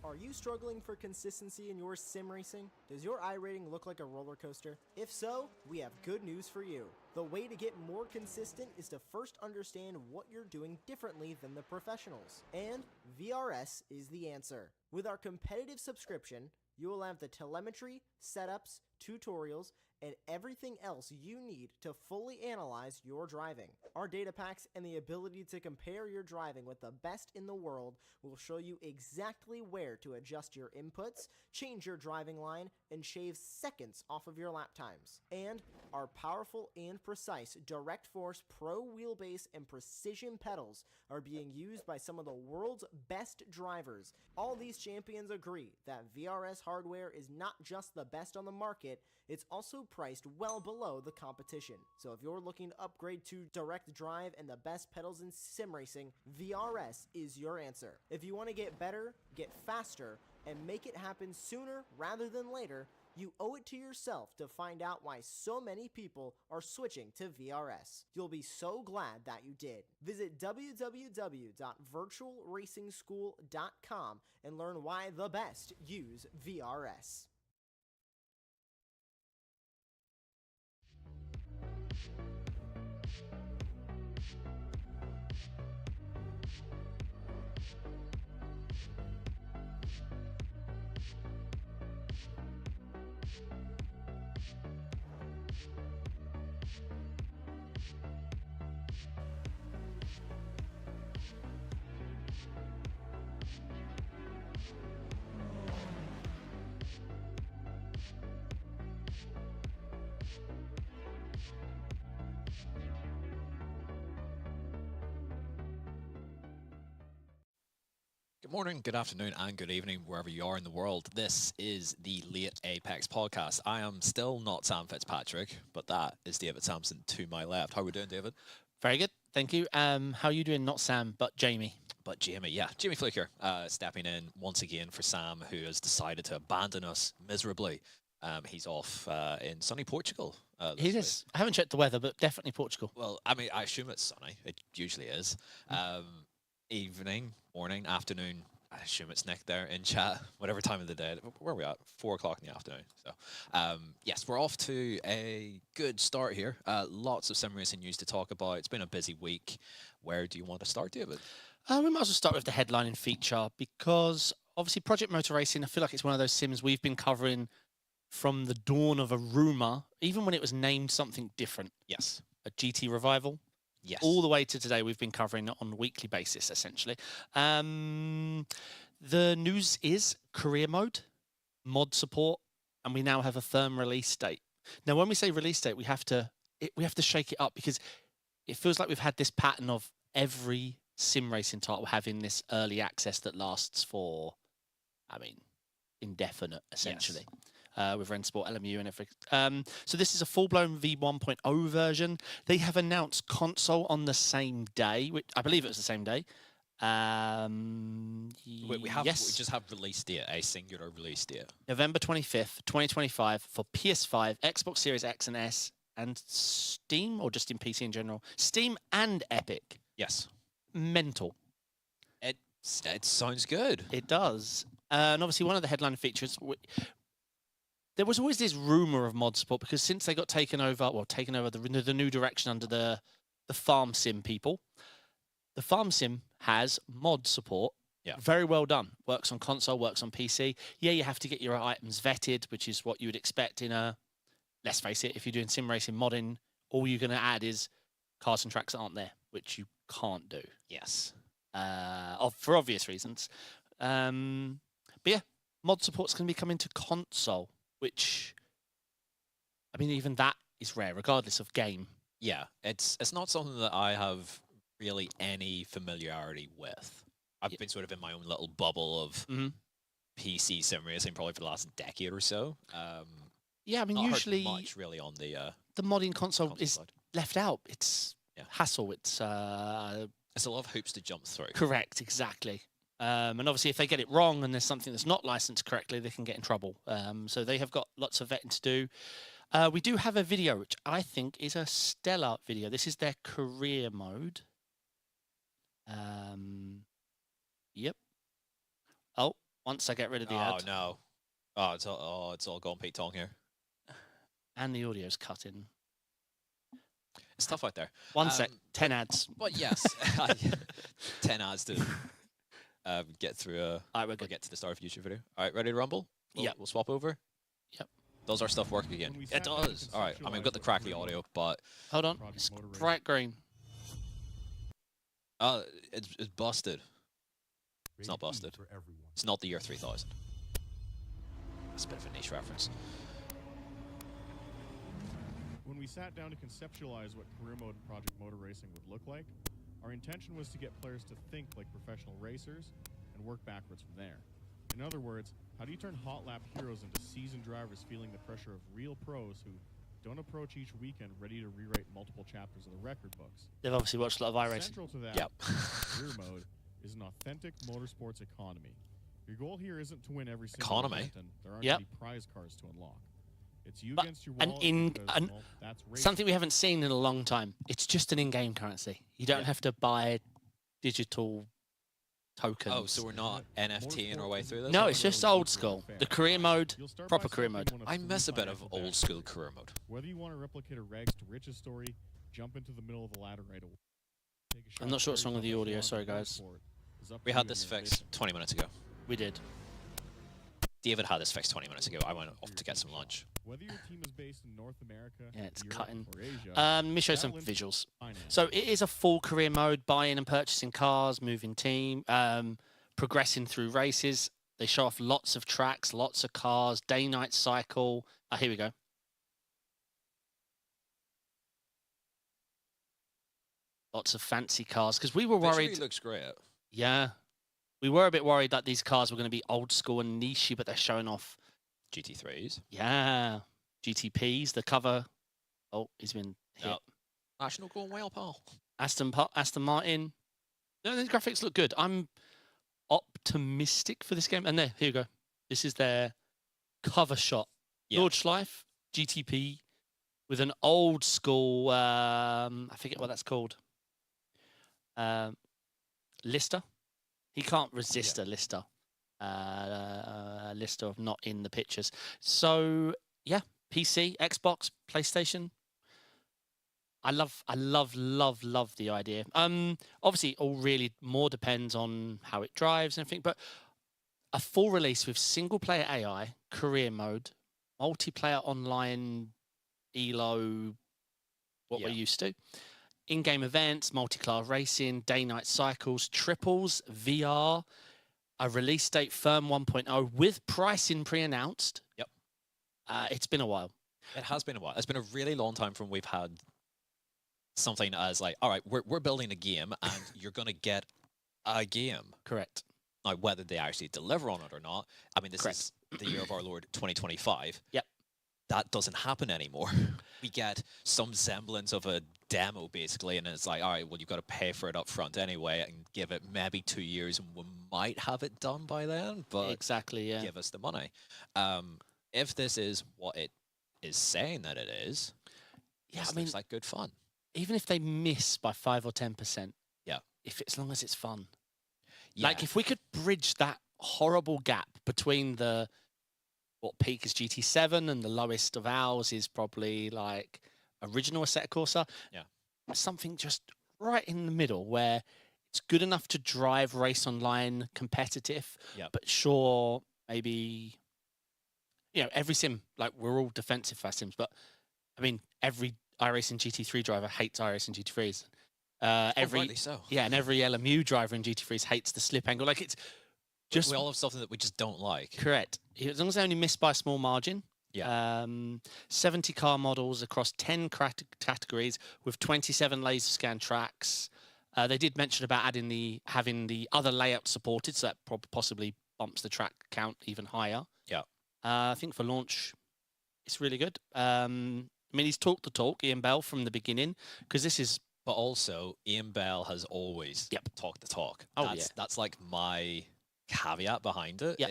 Are you struggling for consistency in your sim racing? Does your iRating look like a roller coaster? If so, we have good news for you. The way to get more consistent is to first understand what you're doing differently than the professionals. And VRS is the answer. With our competitive subscription, you will have the telemetry, setups, tutorials, and everything else you need to fully analyze your driving. Our data packs and the ability to compare your driving with the best in the world will show you exactly where to adjust your inputs, change your driving line, and shave seconds off of your lap times. And our powerful and precise Direct Force Pro wheelbase and precision pedals are being used by some of the world's best drivers. All these champions agree that VRS hardware is not just the best on the market, it's also priced well below the competition. So if you're looking to upgrade to direct drive and the best pedals in sim racing, VRS is your answer. If you want to get better, get faster, and make it happen sooner rather than later, you owe it to yourself to find out why so many people are switching to VRS. You'll be so glad that you did. Visit www.virtualracingschool.com and learn why the best use VRS. Good morning, good afternoon, and good evening, wherever you are in the world. This is the Late Apex podcast. I am still not Sam Fitzpatrick, but that is David Sampson to my left. How are we doing, David? Very good, thank you. How are you doing? Not Sam, but Jamie. But Jamie, yeah. Jamie Flicker stepping in once again for Sam, who has decided to abandon us miserably. He's off in sunny Portugal. He is. I haven't checked the weather, but definitely Portugal. Well, I mean, I assume it's sunny. It usually is. Evening, morning, afternoon. I assume it's Nick there in chat, whatever time of the day. Where are we at? 4 o'clock in the afternoon. So, yes, we're off to a good start here. Lots of sim racing news to talk about. It's been a busy week. Where do you want to start, David? We might as well start with the headlining feature because obviously Project Motor Racing, I feel like it's one of those sims we've been covering from the dawn of a rumour, even when it was named something different. Yes. A GT revival. Yes. All the way to today, we've been covering it on a weekly basis, essentially. The news is career mode, mod support, and we now have a firm release date. Now, when we say release date, we have to shake it up because it feels like we've had this pattern of every sim racing title having this early access that lasts for, I mean, indefinite, essentially. Yes. With Rennsport, LMU, and everything. So this is a full-blown V1.0 version. They have announced console on the same day, which I believe it was the same day. We just have release date, a singular release date. November 25th, 2025 for PS5, Xbox Series X and S, and Steam, or just in PC in general? Steam and Epic. Yes. Mental. It sounds good. It does. And obviously one of the headline features... There was always this rumor of mod support because since they got taken over the new direction under the farm sim people, the farm sim has mod support. Yeah. Very well done. Works on console, works on PC. Yeah, you have to get your items vetted, which is what you would expect in a, let's face it, if you're doing sim racing modding, all you're going to add is cars and tracks that aren't there, which you can't do. Yes. For obvious reasons. But yeah, mod support's going to be coming to console. Which, I mean, even that is rare, regardless of game. Yeah, it's not something that I have really any familiarity with. I've been sort of in my own little bubble of PC sim racing probably for the last decade or so. Yeah, I mean, not usually heard much really on the modding console is side. left out. It's hassle. It's a lot of hoops to jump through. Correct, exactly. And obviously, if they get it wrong and there's something that's not licensed correctly, they can get in trouble. So they have got lots of vetting to do. We do have a video, which I think is a stellar video. This is their career mode. Yep. Oh, once I get rid of the Oh ad. no. It's all gone Pete Tong here. And the audio's cut in. It's tough out there. One sec, 10 ads. But yes, 10 ads to get through Alright, we're or good. get to the start of YouTube video. All right, ready to rumble? Yep. We'll swap over. Yep. Does our stuff work again? It does. All right. I mean, we've got the crackly audio, but Hold on. It's bright green. it's busted. It's not busted. It's not the year 3000. That's a bit of a niche reference. When we sat down to conceptualize what career mode and Project Motor Racing would look like, our intention was to get players to think like professional racers and work backwards from there. In other words, how do you turn hot lap heroes into seasoned drivers feeling the pressure of real pros who don't approach each weekend ready to rewrite multiple chapters of the record books? They've obviously watched a lot of iRacing. Central to that, Yep. career mode is an authentic motorsports economy. Your goal here isn't to win every single Economy? event, and there aren't Yep. any prize cars to unlock. It's you But- against your and wallet in- because, and well, that's racing. Something we haven't seen in a long time. It's just an in-game currency. You don't Yeah. have to buy digital tokens. Oh, so we're not NFTing our way through this? No, it's just old school. The career mode, You'll start proper by career selecting mode. one I miss a bit of three old financial school factors. career mode. Whether you want to replicate a rags to riches story, jump into the middle of the ladder right away. Take a shot I'm not at sure what's wrong with the yourself audio, as sorry, long guys. as Rennsport is up We to had you this and your fixed ambition. 20 minutes ago. We did. David had this fixed 20 minutes ago. I went off to get some lunch. Whether your team is based in North America, Yeah, it's Europe, cutting. or Asia, Let me show that some limits visuals. finance. So it is a full career mode, buying and purchasing cars, moving team, progressing through races. They show off lots of tracks, lots of cars, day-night cycle. Here we go. Lots of fancy cars, because we were Visually worried. looks great. Yeah, we were a bit worried that these cars were going to be old school and niche, but they're showing off. GT3s. Yeah, GTPs. The cover. Oh, he's been hit. No. National going well, pal. Aston Martin. No, the graphics look good. I'm optimistic for this game. And there, here you go. This is their cover shot. Yeah. Lord Schleif, GTP, with an old school. I forget what that's called. Lister. He can't resist a Lister. Lister of not in the pictures. So yeah, PC, Xbox, PlayStation. I love the idea. Obviously, it all really more depends on how it drives and everything. But a full release with single player AI, career mode, multiplayer online, ELO, what we're used to, in-game events, multi-class racing, day-night cycles, triples, VR, a release date firm 1.0 with pricing pre-announced. Yep. It's been a while. It has been a while. It's been a really long time from we've had something as like, all right, we're building a game and you're going to get a game. Correct. Now, whether they actually deliver on it or not, I mean, this is the year of our Lord 2025. Yep. That doesn't happen anymore. We get some semblance of a demo, basically, and it's like, all right, well, you've got to pay for it up front anyway and give it maybe 2 years, and we might have it done by then, but Exactly, yeah. give us the money. If this is what it is saying that it is, Yeah, this I mean, looks like good fun. even if they miss by 5 or 10%, Yeah. as long as it's fun. Yeah. Like, if we could bridge that horrible gap between what peak is GT7 and the lowest of ours is probably like original Assetto Corsa. Yeah. Something just right in the middle where it's good enough to drive race online competitive, Yep. but sure, maybe, every sim, like we're all defensive fast sims, but I mean, every iRacing GT3 driver hates iRacing GT3s. Rightly so. And every LMU driver in GT3s hates the slip angle. Like, it's just We all have something that we just don't like. correct. As long as they only miss by a small margin. Yeah. 70 car models across 10 categories with 27 laser scan tracks. They did mention about having the other layout supported, so that possibly bumps the track count even higher. Yeah. I think for launch, it's really good. I mean, he's talked the talk, Ian Bell, from the beginning, because this is. But also, Ian Bell has always talked the talk. Oh, yeah. That's like my caveat behind it. Yep.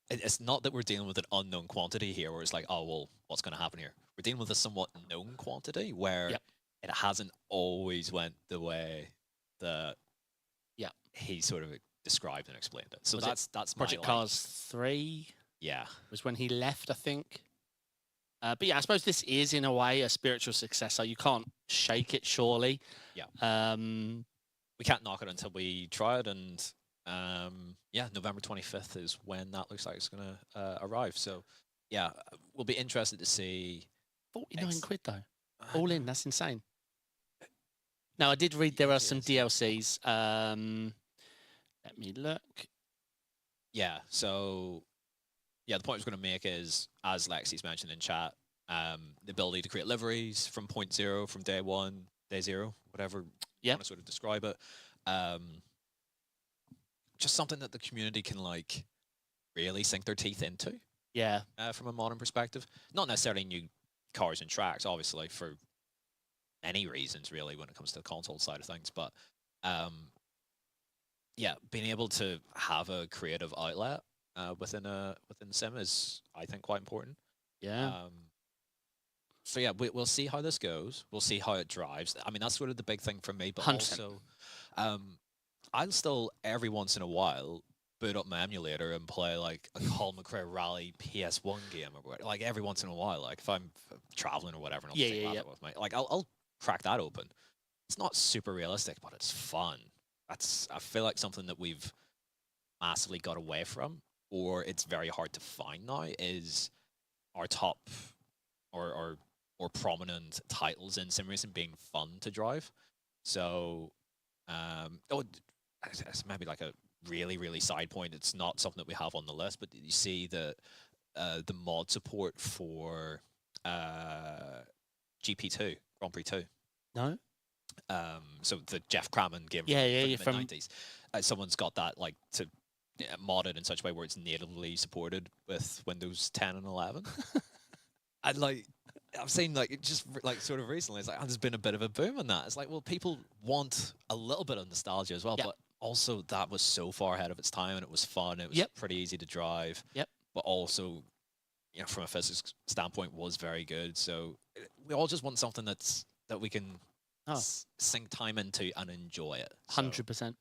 It's not that we're dealing with an unknown quantity here where it's like, oh, well, what's going to happen here? We're dealing with a somewhat known quantity where it hasn't always went the way that he sort of described and explained it. So Was it that's Project my, Cars 3 yeah. was when he left, I think. But yeah, I suppose this is in a way a spiritual successor. You can't shake it, surely. Yeah. Um, We can't knock it until we try it, and yeah, November 25th is when that looks like it's going to arrive. So yeah, we'll be interested to see. 49 quid though, all in. That's insane. Now I did read there are some DLCs. Let me look. Yeah. So yeah, the point I was going to make is, as Lexi's mentioned in chat, the ability to create liveries from point zero, from day one, day zero, whatever you want to sort of describe it. Just something that the community can like really sink their teeth into. Yeah. From a modern perspective, not necessarily new cars and tracks, obviously, for many reasons, really, when it comes to the console side of things. But yeah, being able to have a creative outlet within the sim is, I think, quite important. Yeah. So yeah, we'll see how this goes. We'll see how it drives. I mean, that's sort of the big thing for me. But 100%. also, I'll still every once in a while boot up my emulator and play like a Colin McRae Rally PS1 game or whatever. Like every once in a while, like if I'm traveling or whatever, and I'll take that with me. Like I'll crack that open. It's not super realistic, but it's fun. I feel like something that we've massively got away from, or it's very hard to find now, is our top or prominent titles in sim racing being fun to drive. So, it's maybe like a really side point. It's not something that we have on the list, but you see the mod support for GP2 Grand Prix 2. No. So the Jeff Crammond game from the mid-90s. Someone's got that like to modded in such a way where it's natively supported with Windows 10 and 11. And like I've seen like just like sort of recently, it's like there's been a bit of a boom in that. It's like, well, people want a little bit of nostalgia as well, but also that was so far ahead of its time, and it was fun. It was pretty easy to drive. But also, you know, from a physics standpoint, was very good. So we all just want something that we can sink time into and enjoy it. 100%.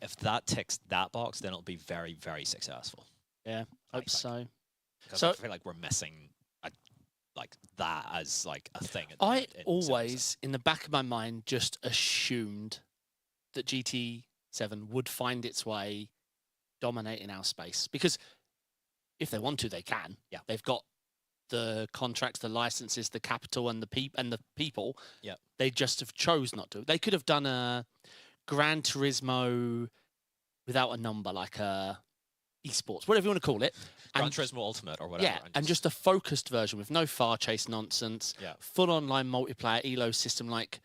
If that ticks that box, then it'll be very successful. Yeah, hope so. Because I feel like we're missing like that as like a thing. I always, in the back of my mind, just assumed that GT7 would find its way dominating our space, because if they want to, they can. Yeah, they've got the contracts, the licenses, the capital, and the people. Yeah, they just have chose not to. They could have done a Gran Turismo without a number, like a esports, whatever you want to call it. Gran Turismo Ultimate or whatever. Yeah, and just a focused version with no far chase nonsense. Yeah. Full online multiplayer elo system, like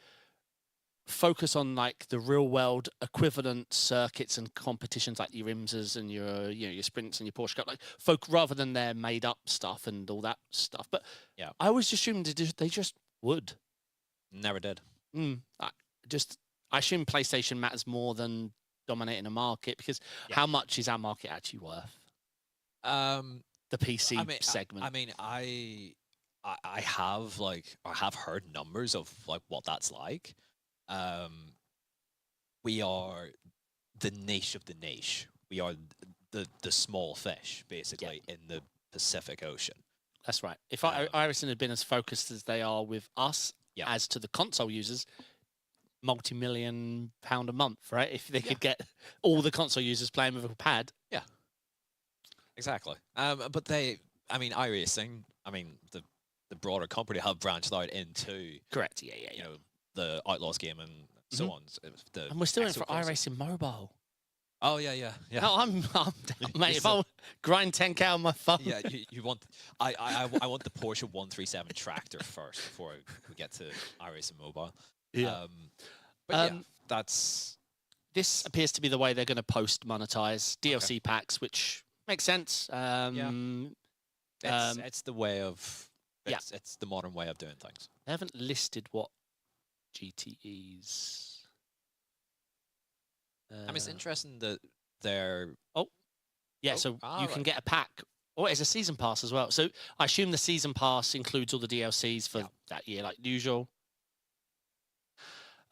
focus on like the real world equivalent circuits and competitions, like your IMSAs and your sprints and your Porsche Cup, like rather than their made up stuff and all that stuff. But yeah, I always assumed they just would. Never did. I assume PlayStation matters more than dominating a market, because how much is our market actually worth? The PC segment. I have heard numbers of like what that's like. We are the niche of the niche. We are the small fish, basically, in the Pacific Ocean. That's right. If iRacing had been as focused as they are with us, as to the console users, multi-million-pound a month, right? If they could get all the console users playing with a pad. Yeah. Exactly. But iRacing, the broader company have branched out into... Correct, yeah. You know, the Outlaws game and so on. And we're still in for iRacing Mobile. Oh, yeah. No, I'm down, mate. If I'll grind 10K on my phone. Yeah, you want... I want the Porsche 137 tractor first before we get to iRacing Mobile. Yeah. That's... This appears to be the way they're going to post-monetize DLC packs, which makes sense. It's the way of... It's the modern way of doing things. They haven't listed what GTEs... it's interesting that they're... So you can get a pack. It's a season pass as well. So I assume the season pass includes all the DLCs for that year, like usual.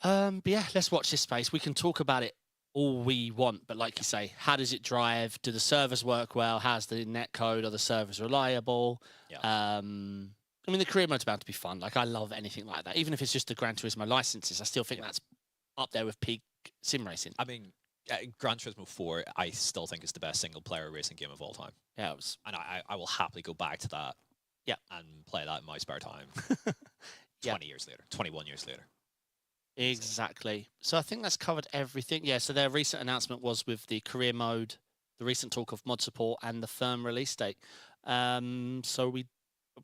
But yeah, let's watch this space. We can talk about it all we want. But like you say, how does it drive? Do the servers work well? How's the net code? Are the servers reliable? Yeah. I mean, the career mode's bound to be fun. Like, I love anything like that. Even if it's just the Gran Turismo licenses, I still think that's up there with peak sim racing. I mean, Gran Turismo 4, I still think is the best single-player racing game of all time. Yeah, it was. And I will happily go back to that. Yeah. And play that in my spare time. Yeah. 20 years later, 21 years later. Exactly. So I think that's covered everything. Yeah, so their recent announcement was with the career mode, the recent talk of mod support, and the firm release date. So we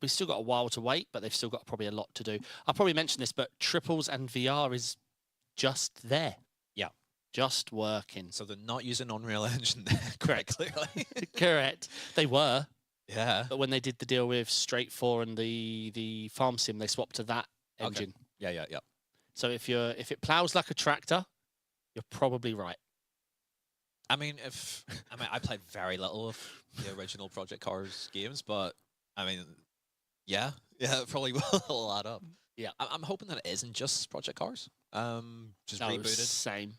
still got a while to wait, but they've still got probably a lot to do. I'll probably mention this, but triples and VR is just there. Yeah. Just working. So they're not using Unreal Engine Correct. clearly. Correct. They were. Yeah. But when they did the deal with Straight 4 and the farm sim, they swapped to that engine. Yeah. So if it plows like a tractor, you're probably right. I mean, I played very little of the original Project Cars games, but I mean, yeah, it probably will add up. Yeah, I'm hoping that it isn't just Project Cars. Just no, rebooted. Same.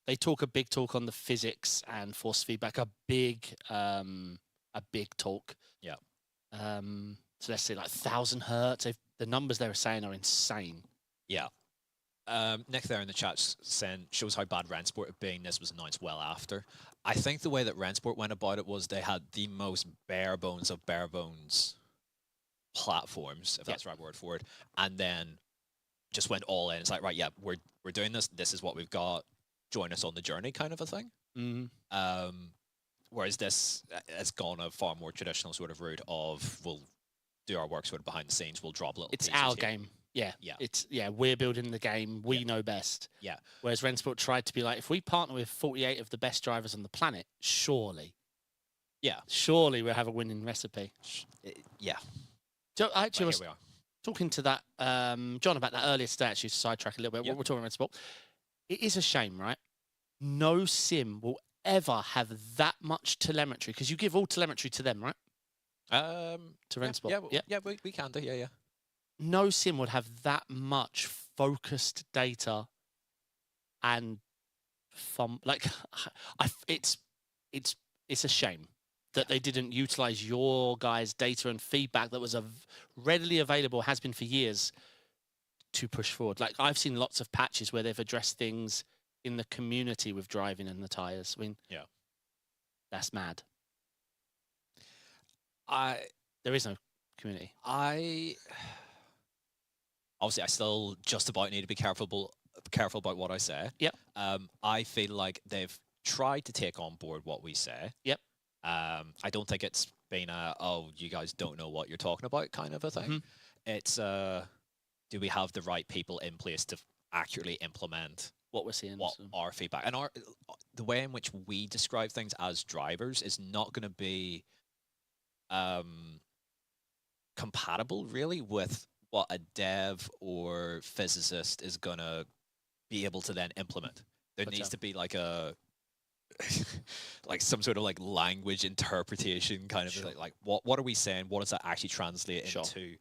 They They talk a big talk on the physics and force feedback. A big talk. Yeah. So let's say like 1,000 hertz. The numbers they were saying are insane. Yeah. Nick there in the chat saying shows how bad Rennsport have been. This was announced well after. I think the way that Rennsport went about it was they had the most bare bones of bare bones platforms, if that's the right word for it, and then just went all in. It's like, right, yeah, we're doing this. This is what we've got. Join us on the journey, kind of a thing. Mm-hmm. Whereas this has gone a far more traditional sort of route of we'll do our work sort of behind the scenes. We'll drop little. It's pieces our here. game. Yeah. Yeah. We're building the game. We know best. Yeah. Whereas Rennsport tried to be like, if we partner with 48 of the best drivers on the planet, surely we'll have a winning recipe. Yeah. So I actually But was here we are. talking to that John about that earlier today, actually, to sidetrack a little bit. Yep. We're talking about sport. It is a shame, right? No sim will ever have that much telemetry, because you give all telemetry to them, right? To Rennsport. Yeah, we can do. Yeah. No sim would have that much focused data and fun. Like, it's a shame that they didn't utilize your guys' data and feedback that was readily available, has been for years, to push forward. Like, I've seen lots of patches where they've addressed things in the community with driving and the tires. I mean, that's mad. There is no community. Obviously, I still just about need to be careful about what I say. Yep. I feel like they've tried to take on board what we say. Yep. I don't think it's been you guys don't know what you're talking about kind of a thing. Mm-hmm. It's do we have the right people in place to accurately implement what we're seeing, what our feedback and the way in which we describe things as drivers is not going to be compatible really with what a dev or physicist is going to be able to then implement. There needs to be like like some sort of like language interpretation kind of like what are we saying? What does that actually translate into?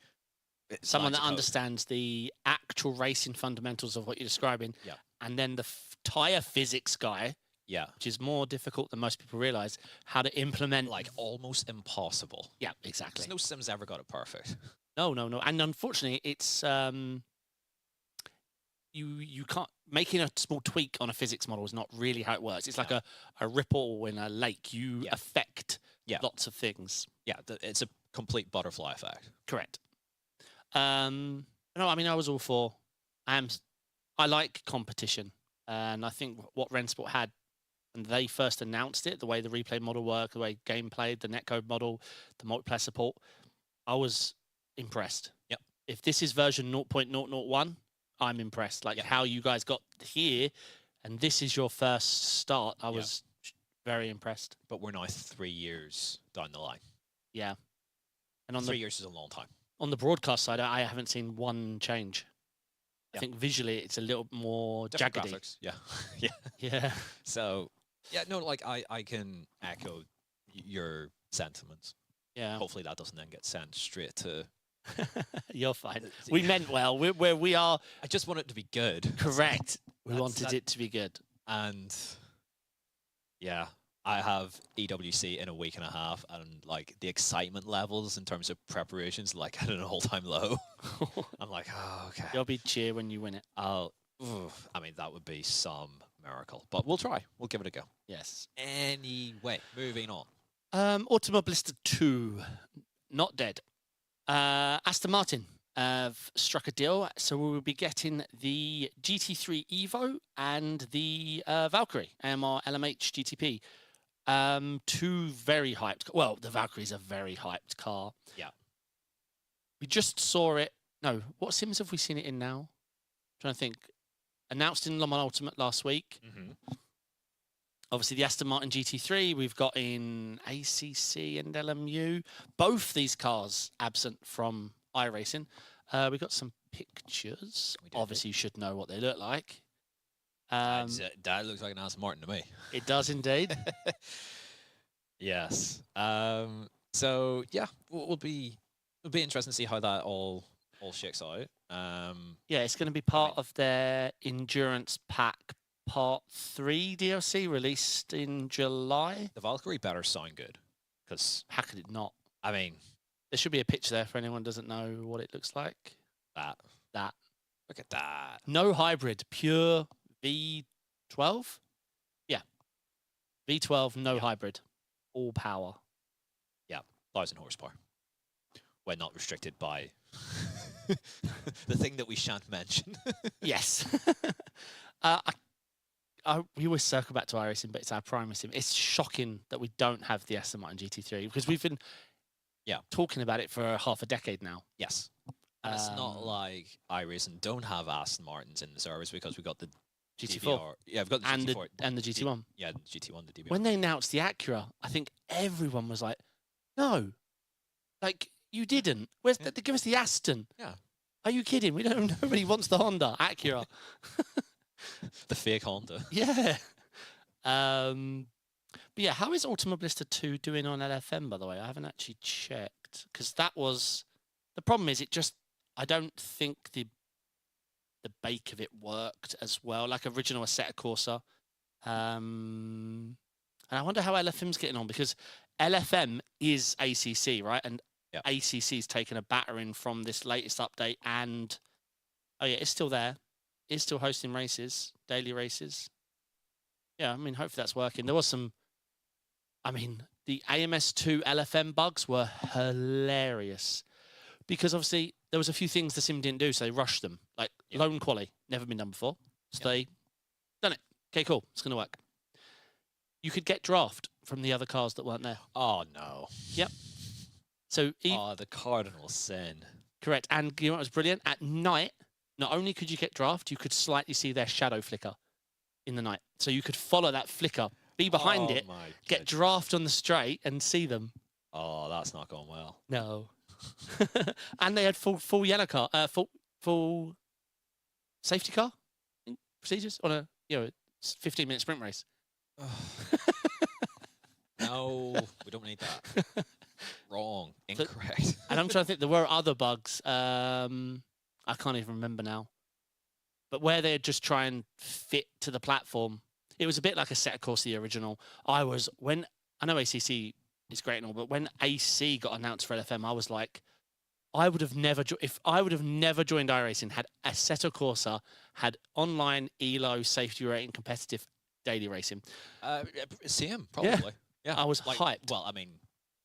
Someone that understands the actual racing fundamentals of what you're describing. Yeah. And then the tire physics guy, which is more difficult than most people realize, how to implement. Like almost impossible. Yeah, exactly. 'Cause no sim's ever got it perfect. No. And unfortunately, it's you can't, making a small tweak on a physics model is not really how it works. It's like a ripple in a lake. You affect lots of things. Yeah, it's a complete butterfly effect. Correct. No, I mean, I was all for. I like competition, and I think what Rennsport had, and they first announced it, the way the replay model worked, the way game played, the netcode model, the multiplayer support, I was impressed. Yep. If this is version 0.001, I'm impressed. Like how you guys got here, and this is your first start. I was very impressed. But we're now 3 years down the line. Yeah. And on 3 years is a long time. On the broadcast side, I haven't seen one change. I think visually it's a little more different jaggedy. Graphics. Yeah. Yeah. So, like I can echo your sentiments. Yeah. Hopefully that doesn't then get sent straight to. You're fine. We meant well. We are. I just want it to be good. Correct. We wanted it to be good. And yeah, I have EWC in a week and a half, and like the excitement levels in terms of preparations, like at an all-time low. I'm like, oh, okay. You'll be cheer when you win it. I mean, that would be some miracle, but we'll try. We'll give it a go. Yes. Anyway, moving on. Automobilista 2, not dead. Aston Martin have struck a deal, so we will be getting the GT3 Evo and the Valkyrie AMR LMH GTP. Two very hyped. Well, the Valkyrie is a very hyped car. Yeah. We just saw it. No, what sims have we seen it in now? I'm trying to think. Announced in Le Mans Ultimate last week. Obviously, the Aston Martin GT3 we've got in ACC and LMU. Both these cars absent from iRacing. We got some pictures. Obviously, you should know what they look like. That looks like an Aston Martin to me. It does indeed. Yes. So yeah, it'll be interesting to see how that all shakes out. Yeah, it's going to be part of their Endurance Pack Part 3 DLC released in July. The Valkyrie better sound good, because How could it not? I mean There should be a picture there for anyone who doesn't know what it looks like. that. Look at that. No hybrid, pure V12? Yeah. V12, no hybrid. All power. 1,000 horsepower. We're not restricted by the thing that we shan't mention. Yes. We always circle back to iRacing, but it's our primary sim. It's shocking that we don't have the Aston Martin GT3 because we've been talking about it for half a decade now. Yes. And it's not like iRacing don't have Aston Martins in the service, because we've got the GT4. DBR. Yeah, we've got the GT4. And the GT1. Yeah, the GT1, the DBR. When they announced the Acura, I think everyone was like, no, like, you didn't. Where's the, give us the Aston? Yeah. Are you kidding? We don't. Nobody wants the Honda Acura. The fake Honda. Yeah. But yeah, how is Automobilista 2 doing on LFM, by the way? I haven't actually checked, because that was the problem. Is it just, I don't think the bake of it worked as well, like original Assetto Corsa. And I wonder how LFM's getting on, because LFM is ACC, right? And ACC's taken a battering from this latest update, and oh yeah, it's still there. It's still hosting races, daily races. Yeah, I mean, hopefully that's working. There was some, I mean, the AMS2 LFM bugs were hilarious, because obviously there was a few things the sim didn't do, so they rushed them. Like lone quali, never been done before. So they done it. Okay, cool. It's going to work. You could get draft from the other cars that weren't there. Oh, no. Yep. So the cardinal sin. Correct. And you know what was brilliant? At night, not only could you get draft, you could slightly see their shadow flicker in the night. So you could follow that flicker, be behind it, get draft on the straight and see them. Oh, that's not going well. No. And they had full yellow car, full safety car procedures on a 15-minute sprint race. No, we don't need that. Wrong. Incorrect. And I'm trying to think, there were other bugs. I can't even remember now. But where they'd just try and fit to the platform, it was a bit like Assetto Corsa, the original. I know ACC is great and all, but when AC got announced for LFM, I was like, if I would have never joined iRacing had Assetto Corsa had online ELO safety rating competitive daily racing. Same, probably. Yeah. I was hyped. Well, I mean,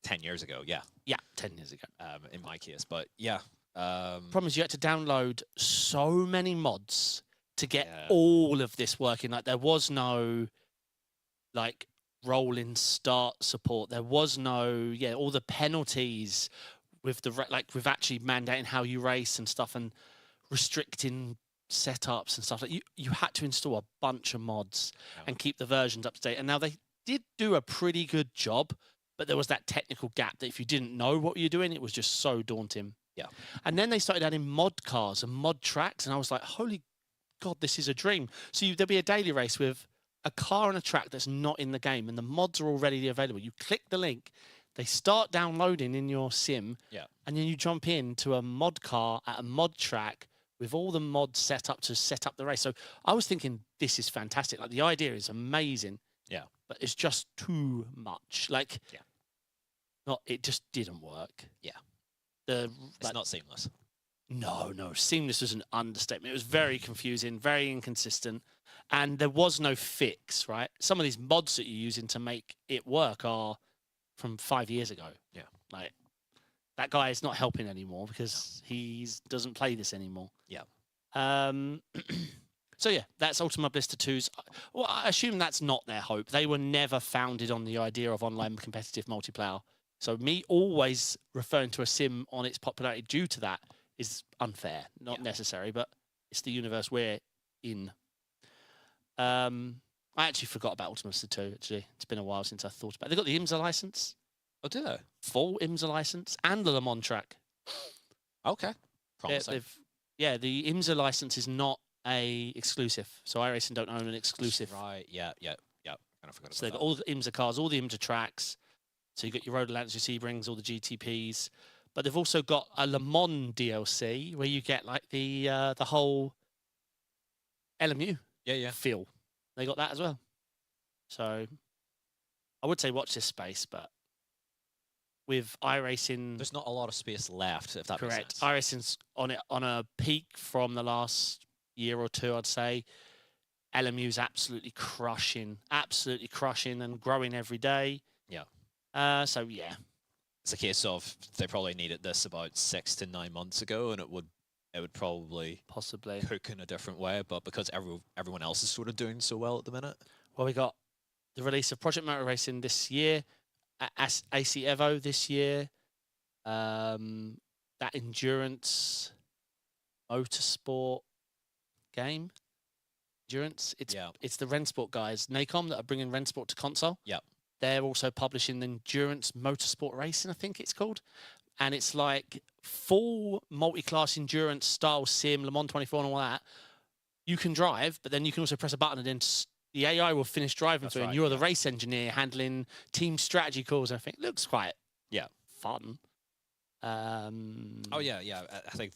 10 years ago, yeah. Yeah, 10 years ago. In my case, but yeah. Problem is you had to download so many mods to get all of this working. Like, there was no, like, rolling start support. There was no, all the penalties with the, with actually mandating how you race and stuff and restricting setups and stuff. Like, you had to install a bunch of mods and keep the versions up to date. And now they did do a pretty good job, but there was that technical gap that if you didn't know what you're doing, it was just so daunting. Yeah. And then they started adding mod cars and mod tracks, and I was like, holy God, this is a dream. So there'll be a daily race with a car and a track that's not in the game, and the mods are already available. You click the link, they start downloading in your sim, and then you jump into a mod car at a mod track with all the mods set up to set up the race. So I was thinking, this is fantastic. Like, the idea is amazing. Yeah. But it's just too much. Like, it just didn't work. Yeah. It's not seamless. No. Seamless was an understatement. It was very confusing, very inconsistent. And there was no fix, right? Some of these mods that you're using to make it work are from 5 years ago. Yeah. Like, that guy is not helping anymore because he doesn't play this anymore. Yeah. So yeah, that's Ultima Blister 2's. Well, I assume that's not their hope. They were never founded on the idea of online competitive multiplayer. So me always referring to a sim on its popularity due to that is unfair, not necessary, but it's the universe we're in. I actually forgot about Ultima Blister 2, actually. It's been a while since I thought about it. They got the IMSA license. Oh, do they? Full IMSA license and the Le Mans track. Okay. Promising. The IMSA license is not a exclusive. So iRacing don't own an exclusive. Right. Yeah. Kind of forgot about So they've that. got all the IMSA cars, all the IMSA tracks. So you've got your Road Atlantis, your Sebrings, all the GTPs. But they've also got a Le Mans DLC where you get like the whole LMU feel. They got that as well. So I would say watch this space, but with iRacing, there's not a lot of space left, if that makes sense. iRacing's on a peak from the last year or two, I'd say. LMU's absolutely crushing and growing every day. Yeah. So yeah, it's a case of they probably needed this about 6 to 9 months ago, and it would probably possibly cook in a different way. But because everyone else is sort of doing so well at the minute. Well, we got the release of Project Motor Racing this year, AC Evo this year, that endurance motorsport game. Endurance. It's the Rennsport guys, Nacom, that are bringing Rennsport to console. Yeah. They're also publishing the Endurance Motorsport Racing, I think it's called. And it's like full multi-class endurance style sim, Le Mans 24 and all that. You can drive, but then you can also press a button and then the AI will finish driving through, and you're the race engineer handling team strategy calls. And I think it looks quite fun. Oh yeah. I think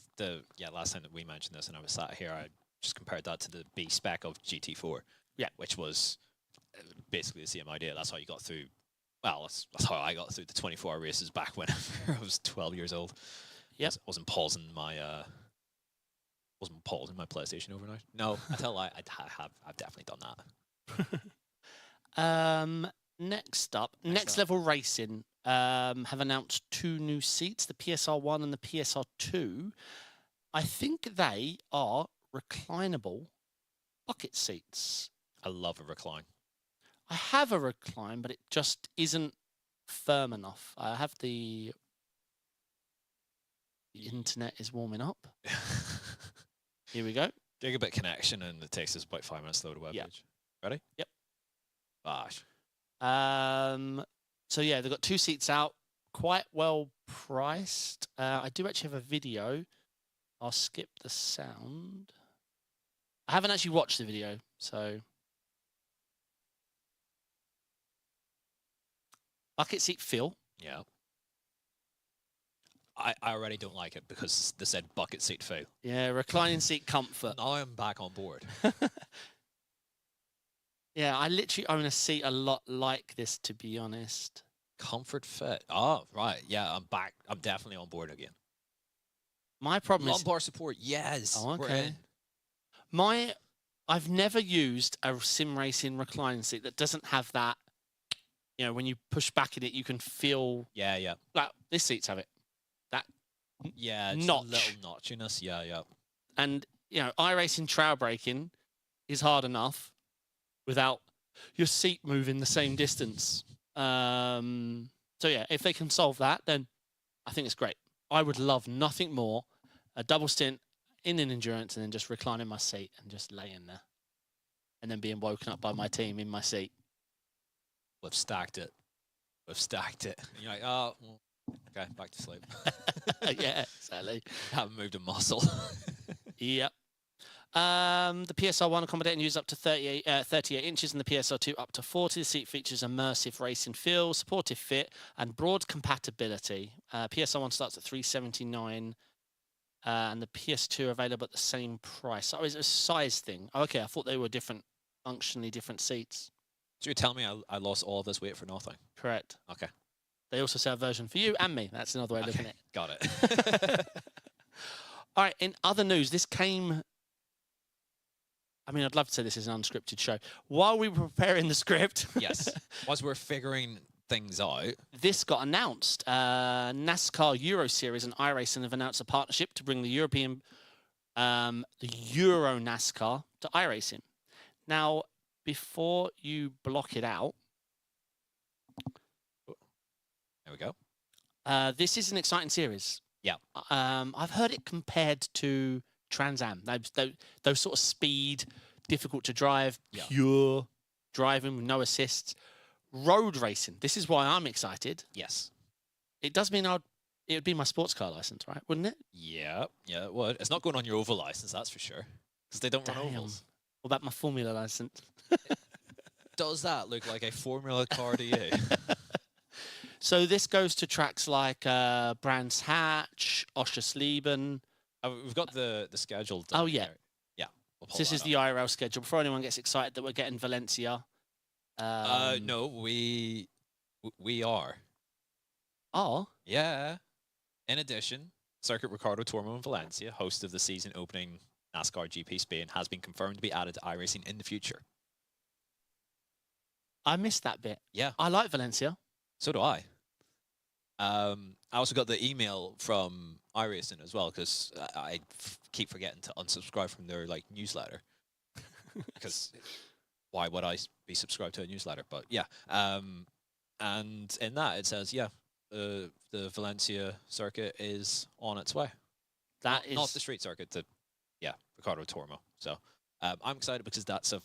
last time that we mentioned this and I was sat here, I just compared that to the B spec of GT4. Yeah. Which was basically the same idea. That's how you got through. Well, that's how I got through the 24-hour races back when I was 12 years old. Yeah. Wasn't pausing my PlayStation overnight. No, I tell a lie. I've definitely done that. Next up, Next Level Racing have announced 2 new seats, the PSR1 and the PSR2. I think they are reclinable bucket seats. I love a recline. I have a recline, but it just isn't firm enough. I have the internet is warming up. Here we go. Gigabit connection, and it takes us about 5 minutes to load a web page. Ready? Yep. Bosh. So yeah, they've got 2 seats out, quite well priced. I do actually have a video. I'll skip the sound. I haven't actually watched the video, so. Bucket seat feel. Yeah. I already don't like it because they said bucket seat feel. Yeah, reclining seat comfort. Now I'm back on board. Yeah, I literally own a seat a lot like this, to be honest. Comfort fit. Oh, right. Yeah, I'm back. I'm definitely on board again. My problem is lumbar support. Yes. Oh, okay. I've never used a sim racing reclining seat that doesn't have that. You know, when you push back in it, you can feel. Yeah. Like this seats have it. That. Yeah. It's notch. A little notchiness. Yeah. And you know, iRacing trail braking is hard enough without your seat moving the same distance. So yeah, if they can solve that, then I think it's great. I would love nothing more a double stint in an endurance and then just reclining my seat and just laying there, and then being woken up by my team in my seat. We've stacked it. And you're like, oh, well, okay, back to sleep. Yeah, exactly. Haven't moved a muscle. Yep. The PSR1 accommodating use up to 38 inches and the PSR2 up to 40. The seat features immersive racing feel, supportive fit, and broad compatibility. PSR1 starts at $379 and the PS2 available at the same price. Oh, it's a size thing. Oh, okay, I thought they were different, functionally different seats. So you're telling me I lost all of this weight for nothing? Correct. Okay. They also sell a version for you and me. That's another way of looking at it. Got it. All right, in other news, this came... I mean, I'd love to say this is an unscripted show. While we were preparing the script... Yes. As we're figuring things out... This got announced. NASCAR Euro Series and iRacing have announced a partnership to bring the European... the Euro NASCAR to iRacing. Now, before you block it out... There we go. This is an exciting series. Yeah. I've heard it compared to Trans Am. Those sort of speed, difficult to drive, pure driving with no assists. Road racing. This is why I'm excited. Yes. It does mean it would be my sports car license, right? Wouldn't it? Yeah. Yeah, it would. It's not going on your oval license, that's for sure. Because they don't run ovals. What about my Formula license? Does that look like a Formula car to you? So this goes to tracks like Brands Hatch, Oschersleben. We've got the schedule. Oh, yeah. There. Yeah. We'll So this is the IRL schedule. Before anyone gets excited that we're getting Valencia. No, we are. Oh. Yeah. In addition, Circuit Ricardo Tormo in Valencia, host of the season opening NASCAR GP Spain, has been confirmed to be added to iRacing in the future. I missed that bit. Yeah. I like Valencia. So do I. I also got the email from iRacing as well, because I keep forgetting to unsubscribe from their newsletter. Because why would I be subscribed to a newsletter? But yeah, and in that it says, the Valencia circuit is on its way. That is not the street circuit. Ricardo Tormo. So I'm excited because that's a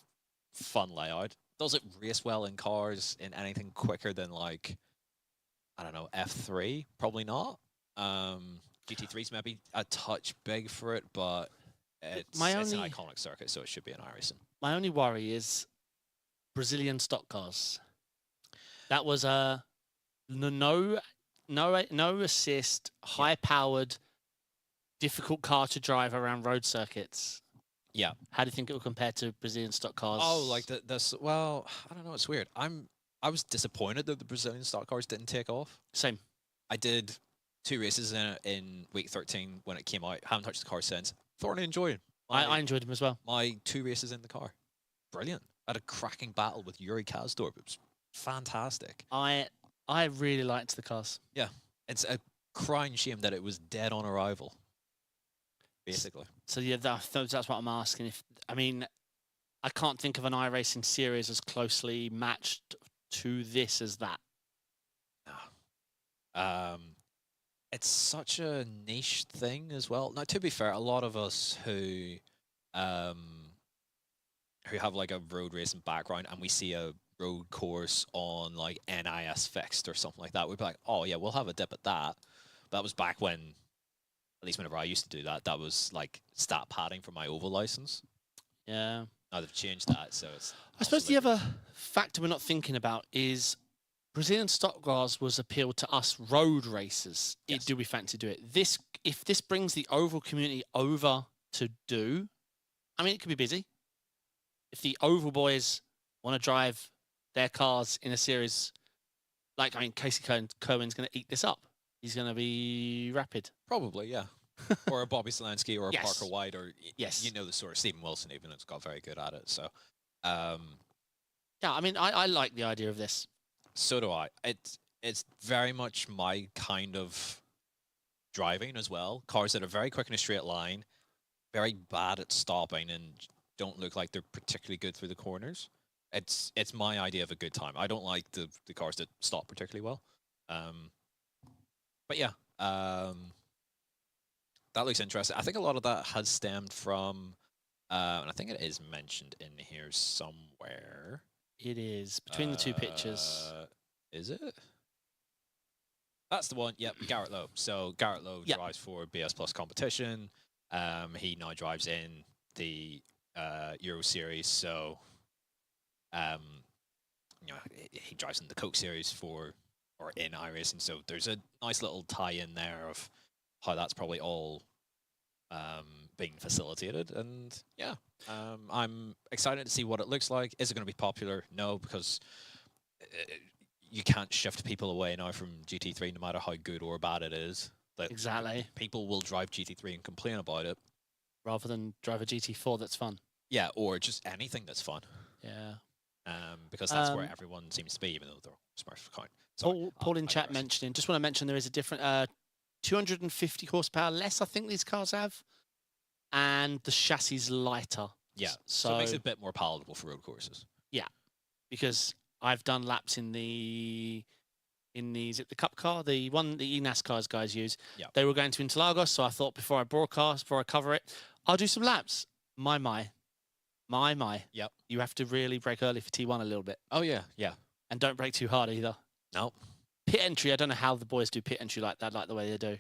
fun layout. Does it race well in cars in anything quicker than I don't know, F3? Probably not. GT3's maybe a touch big for it, but it's an iconic circuit, so it should be an iRacing. My only worry is Brazilian stock cars. That was a no assist, high powered, difficult car to drive around road circuits. Yeah. How do you think it will compare to Brazilian stock cars? Oh, this. Well, I don't know. It's weird. I was disappointed that the Brazilian stock cars didn't take off. Same. I did 2 races in week 13 when it came out. Haven't touched the car since. Thoroughly enjoyed it. I enjoyed them as well. My 2 races in the car. Brilliant. I had a cracking battle with Yuri Kazdorp. It was fantastic. I really liked the cars. Yeah. It's a crying shame that it was dead on arrival. Basically. So yeah, that's what I'm asking. I can't think of an iRacing series as closely matched to this as that. It's such a niche thing as well. Now, to be fair, a lot of us who have a road racing background and we see a road course on NIS fixed or something like that, we'd be like, oh yeah, we'll have a dip at that. That was back when, at least whenever I used to do that, that was stat padding for my oval license. Yeah. Now they've changed that, so it's... I suppose the other factor we're not thinking about is Brazilian stock cars was appealed to us road racers. Yes. Do we fancy do it? If this brings the oval community over to do, it could be busy. If the oval boys want to drive their cars in a series, Casey Cohen's going to eat this up. He's going to be rapid. Probably, yeah. Or a Bobby Zelensky or a Yes. Parker White or Yes. the sort of Stephen Wilson even has got very good at it. So Yeah, I like the idea of this. So do I. It's very much my kind of driving as well. Cars that are very quick in a straight line, very bad at stopping and don't look like they're particularly good through the corners. It's my idea of a good time. I don't like the cars that stop particularly well. But yeah, that looks interesting. I think a lot of that has stemmed from, and I think it is mentioned in here somewhere. It is between the 2 pictures. Is it? That's the one. Yep, Garrett Lowe. So Garrett Lowe drives for BS Plus competition. He now drives in the Euro Series. So, he drives in the Coke Series or in iRacing. So there's a nice little tie-in there of how that's probably all being facilitated, and yeah, I'm excited to see what it looks like. Is it going to be popular? No, because you can't shift people away now from GT3, no matter how good or bad it is. Like, Exactly. people will drive GT3 and complain about it. Rather than drive a GT4 that's fun. Yeah, or just anything that's fun. Yeah. Because that's where everyone seems to be, even though they're Smurf account. Paul in chat mentioning, just want to mention there is a different 250 horsepower less, I think these cars have, and the chassis is lighter. Yeah, so it makes it a bit more palatable for road courses. Yeah, because I've done laps in the is it the Cup car, the one the eNASCAR's guys use. Yeah. They were going to Interlagos, so I thought before I cover it, I'll do some laps. My. Yep. You have to really brake early for T1 a little bit. Oh yeah, yeah. And don't brake too hard either. No. Pit entry, I don't know how the boys do pit entry like that, like the way they do.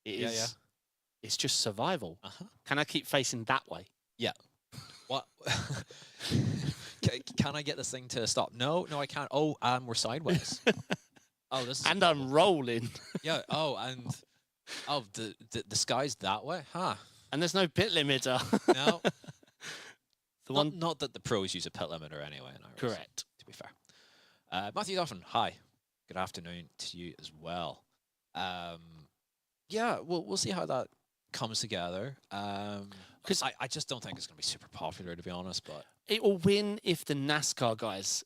Yeah. It's just survival. Uh-huh. Can I keep facing that way? Yeah. What? Can I get this thing to stop? No, I can't. Oh, we're sideways. Oh, this is and I'm rolling. Yeah. Oh, and the sky's that way, huh? And there's no pit limiter. No. The not that the pros use a pit limiter anyway. In iRacing, correct. to be fair. Matthew Duffin, hi. Good afternoon to you as well. Yeah, we'll see how that comes together. Because I just don't think it's going to be super popular, to be honest. But it will win if the NASCAR guys.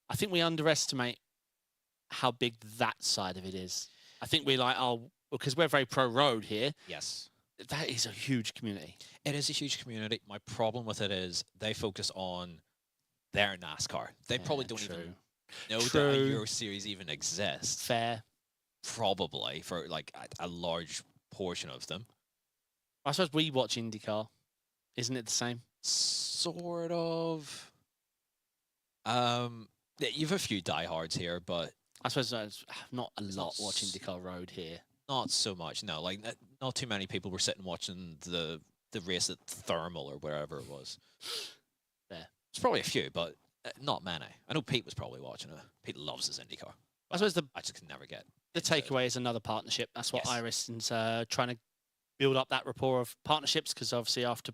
I think we underestimate how big that side of it is. I think we're like, because we're very pro road here. Yes. That is a huge community. It is a huge community. My problem with it is they focus on their NASCAR. They probably don't even know that a Euro Series even exists. Fair. Probably for like a large portion of them. I suppose we watch IndyCar. Isn't it the same? Sort of. You've a few diehards here, but I suppose there's not a lot watching IndyCar Road here. Not so much, no. Like, not too many people were sitting watching the race at Thermal or wherever it was. There. It's probably a few, but not many. I know Pete was probably watching it. Pete loves his IndyCar. I suppose I just can never get the takeaway is another partnership. That's what iRacing's trying to build up that rapport of partnerships, because obviously after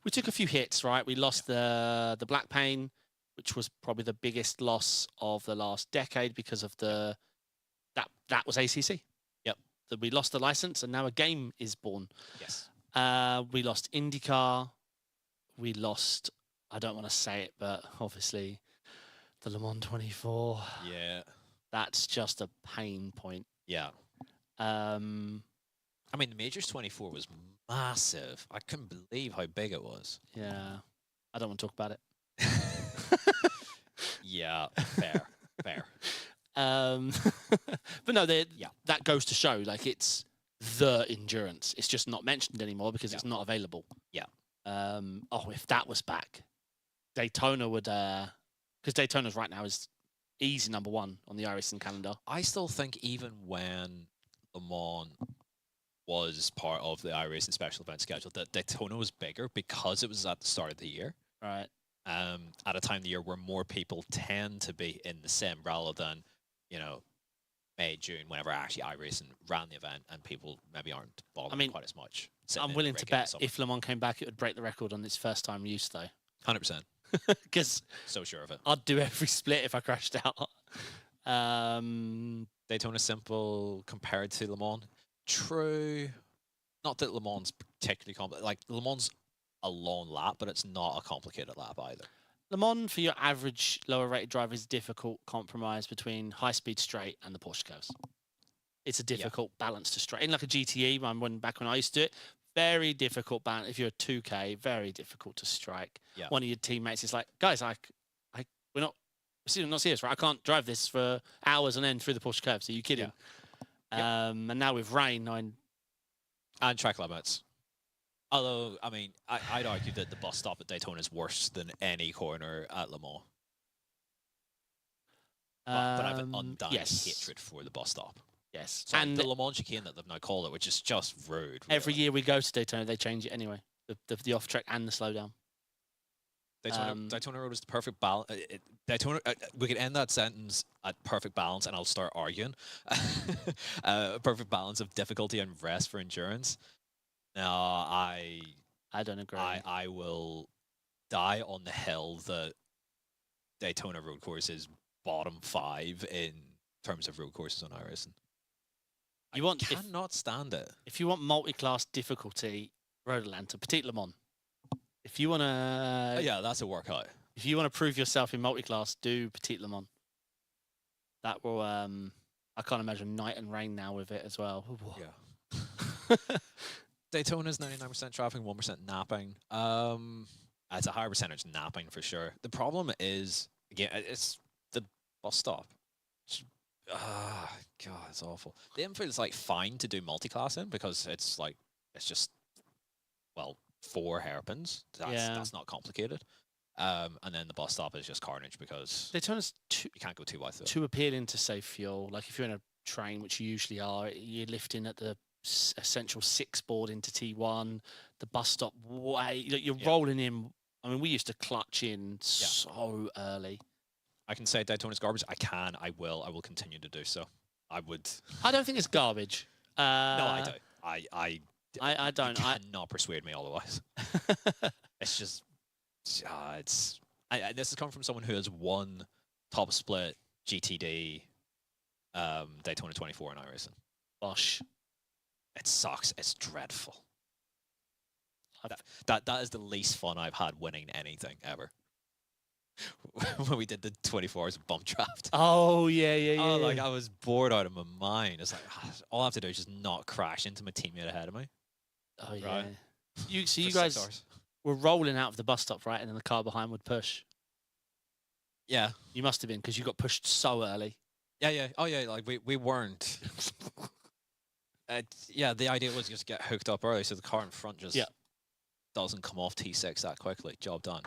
we took a few hits, right? We lost the Black Pain, which was probably the biggest loss of the last decade because of that was ACC. That we lost the license and now a game is born. Yes. We lost IndyCar. We lost, I don't want to say it, but obviously the Le Mans 24. Yeah. That's just a pain point. Yeah. I mean, the Majors 24 was massive. I couldn't believe how big it was. Yeah. I don't want to talk about it. Yeah, fair. But no, that goes to show, like, it's the endurance. It's just not mentioned anymore because it's not available. Yeah. If that was back, Daytona would, because Daytona's right now is easy number one on the iRacing calendar. I still think even when Le Mans was part of the iRacing special event schedule, that Daytona was bigger because it was at the start of the year. Right. At a time of the year where more people tend to be in the sim rather than, May, June, whenever actually iRacing ran the event and people maybe aren't bothering quite as much. I'm willing to bet if Le Mans came back, it would break the record on its first time use, though. 100%. Because so sure of it. I'd do every split if I crashed out. Daytona simple compared to Le Mans. True. Not that Le Mans particularly complicated. Like, Le Mans a long lap, but it's not a complicated lap either. Le Mans, for your average lower rated driver, is a difficult compromise between high speed straight and the Porsche curves. It's a difficult balance to straight. In like a GTE, back when I used to do it, very difficult balance. If you're a 2K, very difficult to strike. Yeah. One of your we're is like, guys, we're not serious, right? I can't drive this for hours on end through the Porsche curves. Are you kidding? Yeah. And now with rain, and track limits. Although, I mean, I'd argue that the bus stop at Daytona is worse than any corner at Le Mans. But I have an undying hatred for the bus stop. Yes. So and the Le Mans chicane that they've now called it, which is just rude. Really. Every year we go to Daytona, they change it anyway. The off track and the slowdown. Daytona Road is the perfect balance. Daytona. We could end that sentence at perfect balance, and I'll start arguing. Perfect balance of difficulty and rest for endurance. No, I don't agree. I will die on the hill that Daytona Road Course is bottom 5 in terms of road courses on iRacing. I cannot stand it. If you want multi-class difficulty, Road Atlanta, Petit Le Mans. If you want to, Yeah, that's a workout. If you want to prove yourself in multi-class, do Petit Le Mans. That will. I can't imagine night and rain now with it as well. Yeah. Daytona's 99% traffic, 1% napping. It's a higher percentage napping for sure. The problem is, again, it's the bus stop. God, it's awful. The infield is like fine to do multi-class in because it's just 4 hairpins. That's not complicated. And then the bus stop is just carnage because Daytona's you can't go too wide through. Too appealing to save fuel. Like if you're in a train, which you usually are, you're lifting at the essential 6 board into T1. The bus stop you're rolling in. I mean, we used to clutch in so early. I can say Daytona's garbage. I will continue to do so. I would. I don't think it's garbage. No, I don't. I don't. You cannot persuade me otherwise. It's just, this has come from someone who has won top split GTD, Daytona 24 in iRacing. Bosh. It sucks. It's dreadful. That is the least fun I've had winning anything ever. When we did the 24 hours of bump draft. Oh, yeah. Oh, like I was bored out of my mind. It's like, all I have to do is just not crash into my teammate ahead of me. Oh, yeah. Right? You guys were rolling out of the bus stop, right? And then the car behind would push. Yeah. You must have been because you got pushed so early. Yeah. Oh, yeah. Like we weren't. The idea was just get hooked up early so the car in front just doesn't come off T6 that quickly. Job done.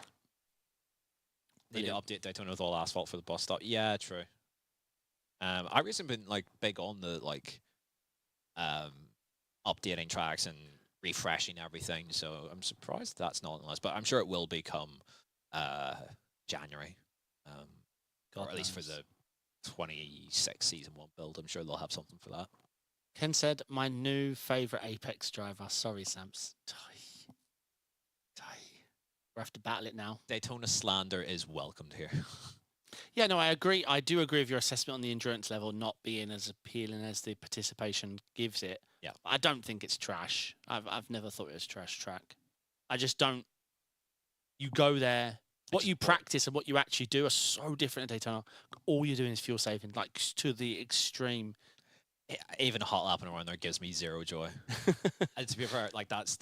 Need to update Daytona with all asphalt for the bus stop. Yeah, true. I've recently been big on the updating tracks and refreshing everything, so I'm surprised that's not on the list. But I'm sure it will become January, or at least for the 26 season 1 build. I'm sure they'll have something for that. Ken said, "My new favorite Apex driver." Sorry, Samps. We have to battle it now. Daytona slander is welcomed here. Yeah, no, I agree. I do agree with your assessment on the endurance level not being as appealing as the participation gives it. Yeah, I don't think it's trash. I've never thought it was trash track. I just don't. You go there. What you practice and what you actually do are so different at Daytona. All you're doing is fuel saving, to the extreme. Even a hot lapping around there gives me zero joy. And to be fair, that's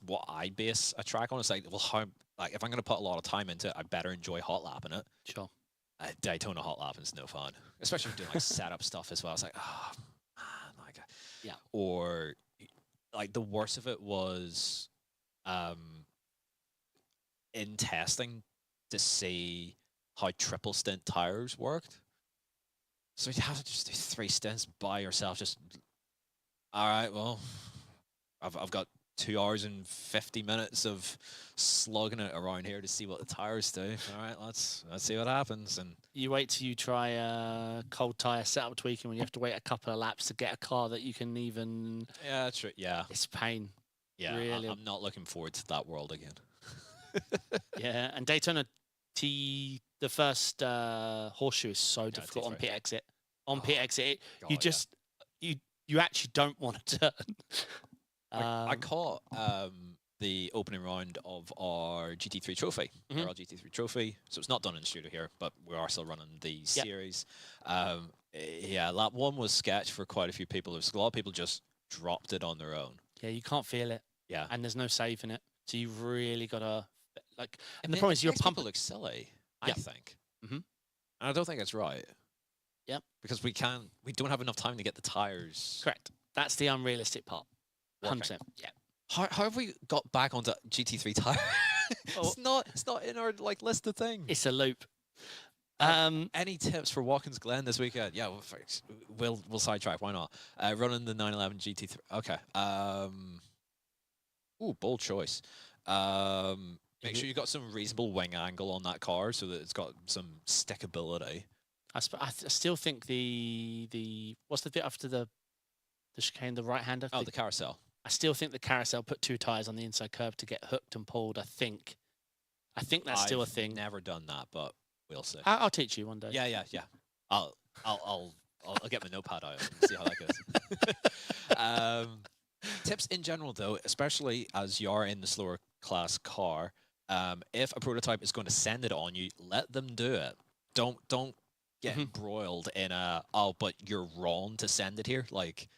what I base a track on. It's how if I'm going to put a lot of time into it, I better enjoy hot lapping it. Sure. Daytona hot lapping is no fun, especially if you're doing setup stuff as well. It's oh man, yeah. Or the worst of it was, in testing to see how triple stint tires worked. So you have to just do 3 stints by yourself. Just, all right, well, I've got 2 hours and 50 minutes of slugging it around here to see what the tires do. All right, let's see what happens. And you wait till you try cold tire setup tweaking when you have to wait a couple of laps to get a car that you can even. Yeah, that's true. Yeah, it's pain. Yeah, really. I'm not looking forward to that world again. Yeah, and Daytona the first horseshoe is so difficult on pit exit. On pit exit, you actually don't want to turn. I caught the opening round of our GT3 trophy, our GT3 trophy. So it's not done in the studio here, but we are still running the series. Lap 1 was sketch for quite a few people. There's a lot of people just dropped it on their own. Yeah, you can't feel it. Yeah, and there's no saving it, so you've really got to And the problem is, you're pumping. Look silly. I think. And I don't think it's right. Yep. Because we don't have enough time to get the tires. Correct. That's the unrealistic part. 100%. Yeah. How have we got back onto GT3 tire? It's not in our list of things. It's a loop. Any tips for Watkins Glen this weekend? Yeah, we'll sidetrack. Why not? Running the 911 GT3. Okay. Bold choice. Make sure you got some reasonable wing angle on that car so that it's got some stickability. I still think the what's the bit after the chicane, the right-hander? Oh, the carousel. I still think the carousel put 2 tires on the inside curb to get hooked and pulled. I think that's still a thing. Never done that, but we'll see. I'll teach you one day. Yeah. I'll get my notepad out and see how that goes. Tips in general, though, especially as you are in the slower class car, if a prototype is going to send it on you, let them do it. Don't get embroiled in but you're wrong to send it here. Like,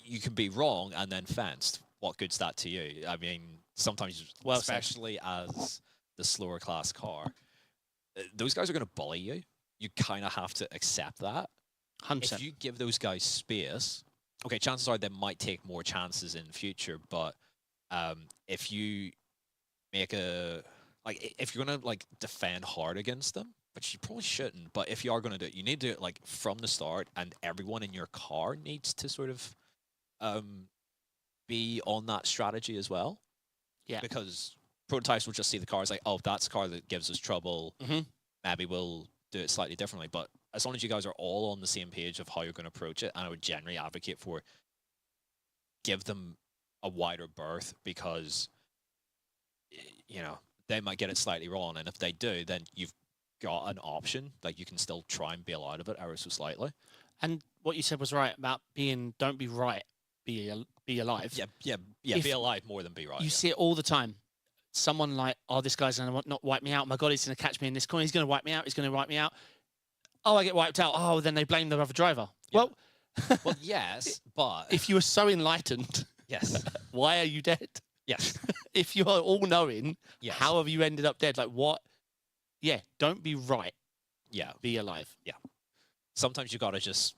you can be wrong and then fenced. What good's that to you? I mean, sometimes, especially as the slower class car, those guys are going to bully you. You kind of have to accept that. 100%. If you give those guys space, okay, chances are they might take more chances in the future, but if you make if you're going to, like, defend hard against them, which you probably shouldn't, but if you are going to do it, you need to do it, like, from the start, and everyone in your car needs to sort of be on that strategy as well. Yeah. Because prototypes will just see the car as like, oh, that's a car that gives us trouble. Maybe we'll do it slightly differently. But as long as you guys are all on the same page of how you're going to approach it, and I would generally advocate for give them a wider berth, because, you know, they might get it slightly wrong. And if they do, then you've got an option. Like, you can still try and bail out of it ever so slightly. And what you said was right about don't be right, be alive. Yeah, be alive more than be right. You see it all the time. Someone like, oh, this guy's going to not wipe me out. My God, he's going to catch me in this corner. He's going to wipe me out. He's going to wipe me out. Oh, I get wiped out. Oh, then they blame the other driver. Yeah. Well, yes, but if you were so enlightened, yes, why are you dead? Yes. If you are all knowing, yes. how have you ended up dead? Like, what? Yeah, don't be right. Yeah. Be alive. Yeah. Sometimes you got to just,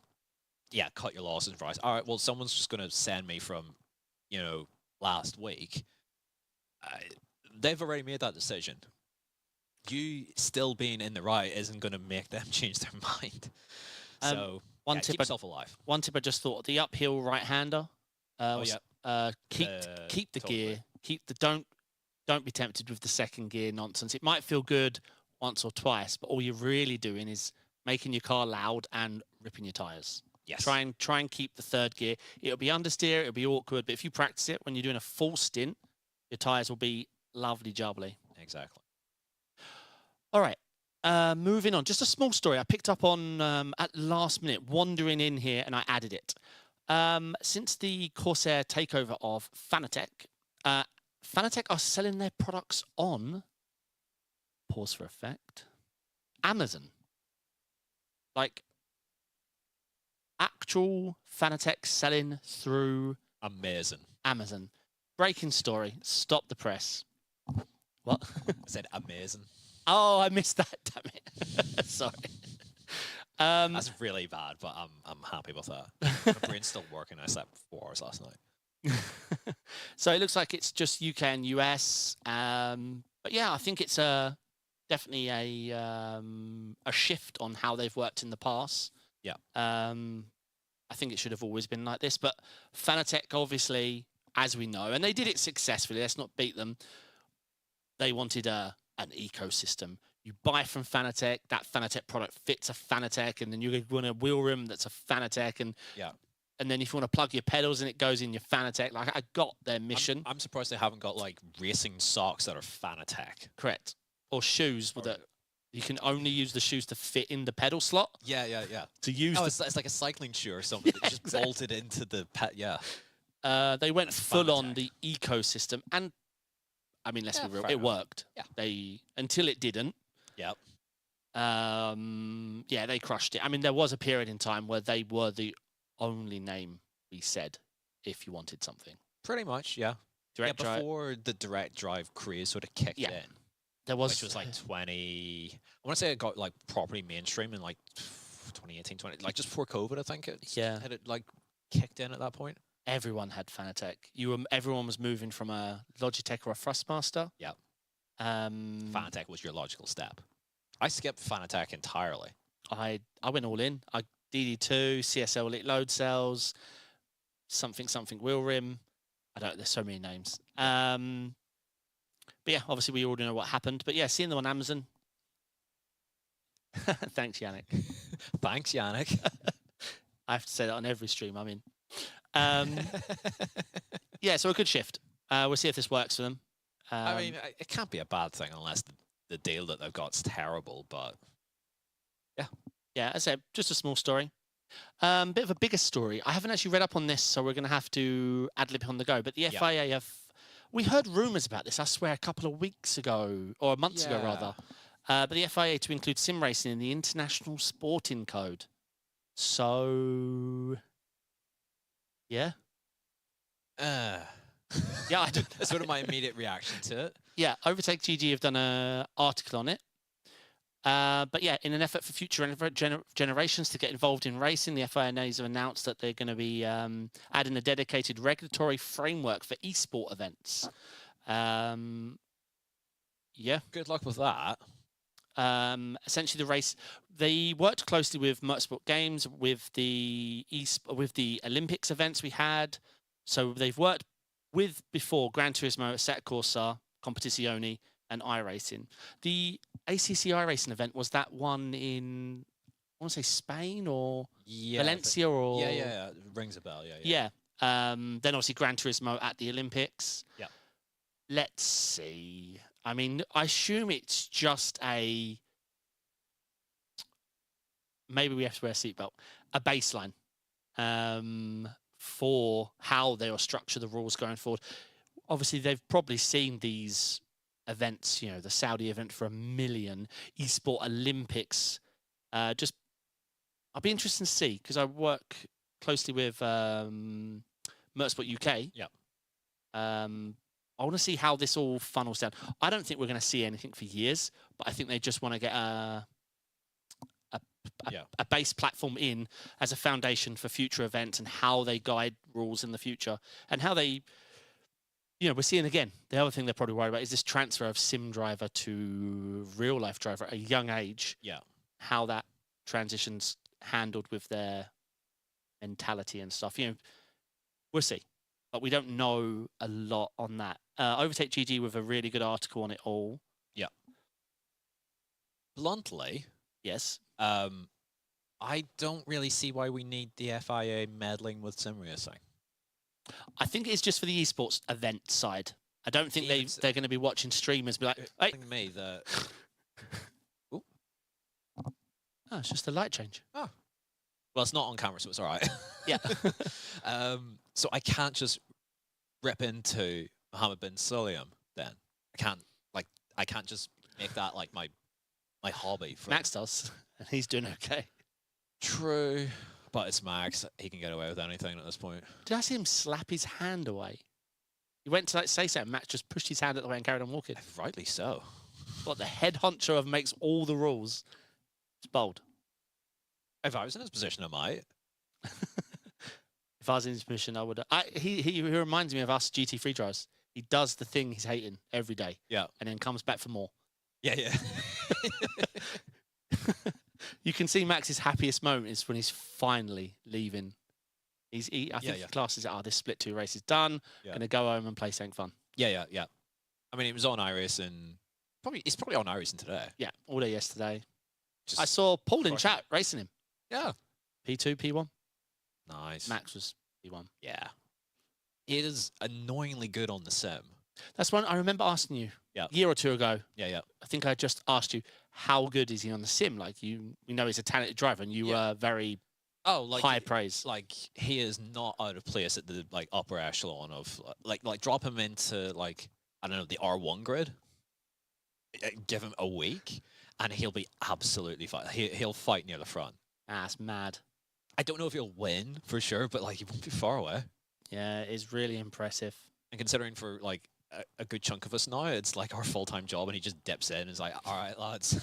cut your losses, right? All right, well, someone's just going to send me from, last week. They've already made that decision. You still being in the right isn't going to make them change their mind. So, keep yourself alive. One tip I just thought, the uphill right-hander, keep the gear. Don't be tempted with the second gear nonsense. It might feel good once or twice, but all you're really doing is making your car loud and ripping your tires. Yes. Try and keep the third gear. It'll be understeer, it'll be awkward, but if you practice it when you're doing a full stint, your tires will be lovely jubbly. Exactly. All right. Moving on. Just a small story I picked up on at last minute, wandering in here, and I added it. Since the Corsair takeover of Fanatec, Fanatec are selling their products on, pause for effect, Amazon. Like, actual Fanatec selling through Amazing. Amazon. Breaking story. Stop the press. What? I said amazing. Oh, I missed that. Damn it. Sorry. That's really bad, but I'm happy with that. My brain's still working. I slept 4 hours last night. So it looks like it's just UK and US. But yeah, I think it's definitely a shift on how they've worked in the past. Yeah. I think it should have always been like this. But Fanatec, obviously, as we know, and they did it successfully. Let's not beat them. They wanted an ecosystem. You buy from Fanatec, that Fanatec product fits a Fanatec, and then you want a wheel rim that's a Fanatec, and then if you want to plug your pedals in, it goes in your Fanatec. Like, I got their mission. I'm surprised they haven't got, like, racing socks that are Fanatec. Correct. Or shoes that you can only use the shoes to fit in the pedal slot. Yeah. To use. Oh, it's like a cycling shoe or something. It's just bolted into the They went full on the ecosystem, and I mean, let's be real, it worked. Yeah. Until it didn't. Yep. They crushed it. I mean, there was a period in time where they were the only name we said if you wanted something. Pretty much, yeah. Direct drive. Before the direct drive craze sort of kicked in. There was, which was like 20. I want to say it got like properly mainstream in like 2018, like just before COVID, I think it. Yeah. Had it like kicked in at that point. Everyone had Fanatec. Everyone was moving from a Logitech or a Thrustmaster. Yeah. Fanatec was your logical step. I skipped Fanatec entirely. I went all in. DD2, CSL Elite load cells, something wheel rim. There's so many names. But yeah, obviously we already know what happened. But yeah, seeing them on Amazon. Thanks, Yannick. Thanks, Yannick. I have to say that on every stream I'm in. Yeah, so a good shift. We'll see if this works for them. I mean, it can't be a bad thing unless the deal that they've got's terrible, but yeah, as I said, just a small story. Bit of a bigger story. I haven't actually read up on this, so we're going to have to ad-lib on the go. But the FIA have... We heard rumours about this, I swear, a couple of weeks ago, or months ago, rather. But the FIA to include sim racing in the International Sporting Code. So... Yeah? Yeah, I don't... That's sort of my immediate reaction to it. Yeah, Overtake GG have done an article on it. But yeah, in an effort for future generations to get involved in racing, the FIA have announced that they're going to be adding a dedicated regulatory framework for esport events. Yeah. Good luck with that. Essentially, the race, they worked closely with Motorsport Games, with the Olympics events we had. So they've worked with, before, Gran Turismo, Assetto Corsa, Competizione, and iRacing. The ACC iRacing event, was that one in, I want to say Spain or Valencia or... Yeah. It rings a bell, yeah. Then obviously Gran Turismo at the Olympics. Yeah. Let's see. I mean, I assume it's just a... Maybe we have to wear a seatbelt. A baseline for how they will structure the rules going forward. Obviously, they've probably seen these events, you know, the Saudi event for 1 million, Esport Olympics. I'll be interested to see, because I work closely with Motorsport UK. Yeah. I want to see how this all funnels down. I don't think we're going to see anything for years, but I think they just want to get a base platform in as a foundation for future events and how they guide rules in the future and how they... You know, we're seeing again, the other thing they're probably worried about is this transfer of sim driver to real life driver at a young age. Yeah. How that transition's handled with their mentality and stuff. You know, we'll see. But we don't know a lot on that. Overtake GG with a really good article on it all. Yeah. Bluntly, yes. I don't really see why we need the FIA meddling with sim racing. I think it's just for the esports event side. I don't think they're going to be watching streamers be like, hey. Me that. Oh, it's just a light change. Oh. Well, it's not on camera, so it's all right. Yeah. So I can't just rip into Mohammed bin Sulayem then. I can't just make that like my hobby. Max does, and he's doing okay. True. But it's Max. He can get away with anything at this point. Did I see him slap his hand away? He went to say something. Max just pushed his hand out the way and carried on walking. Rightly so. What, the head honcho of makes all the rules. It's bold. If I was in his position, I might. If I was in his position, I would. He reminds me of us GT3 drivers. He does the thing he's hating every day. Yeah. And then comes back for more. Yeah. You can see Max's happiest moment is when he's finally leaving. I think he classes it, this split 2 race is done. Yeah. Gonna go home and play something fun. Yeah. I mean, it was on iRacing. It's probably on iRacing today. Yeah, all day yesterday. Just I saw Paul in chat racing him. Yeah. P2, P1. Nice. Max was P1. Yeah. It is annoyingly good on the sim. That's one I remember asking you a year or two ago. Yeah. I think I just asked you, how good is he on the sim? Like, we know he's a talented driver, and you were very high praise. Like, he is not out of place at the upper echelon of like drop him into I don't know, the R1 grid. Give him a week, and he'll be absolutely fine. He'll fight near the front. That's mad. I don't know if he'll win for sure, but he won't be far away. Yeah, it's really impressive. And considering for a good chunk of us now, it's our full-time job, and he just dips in and is like, all right, lads,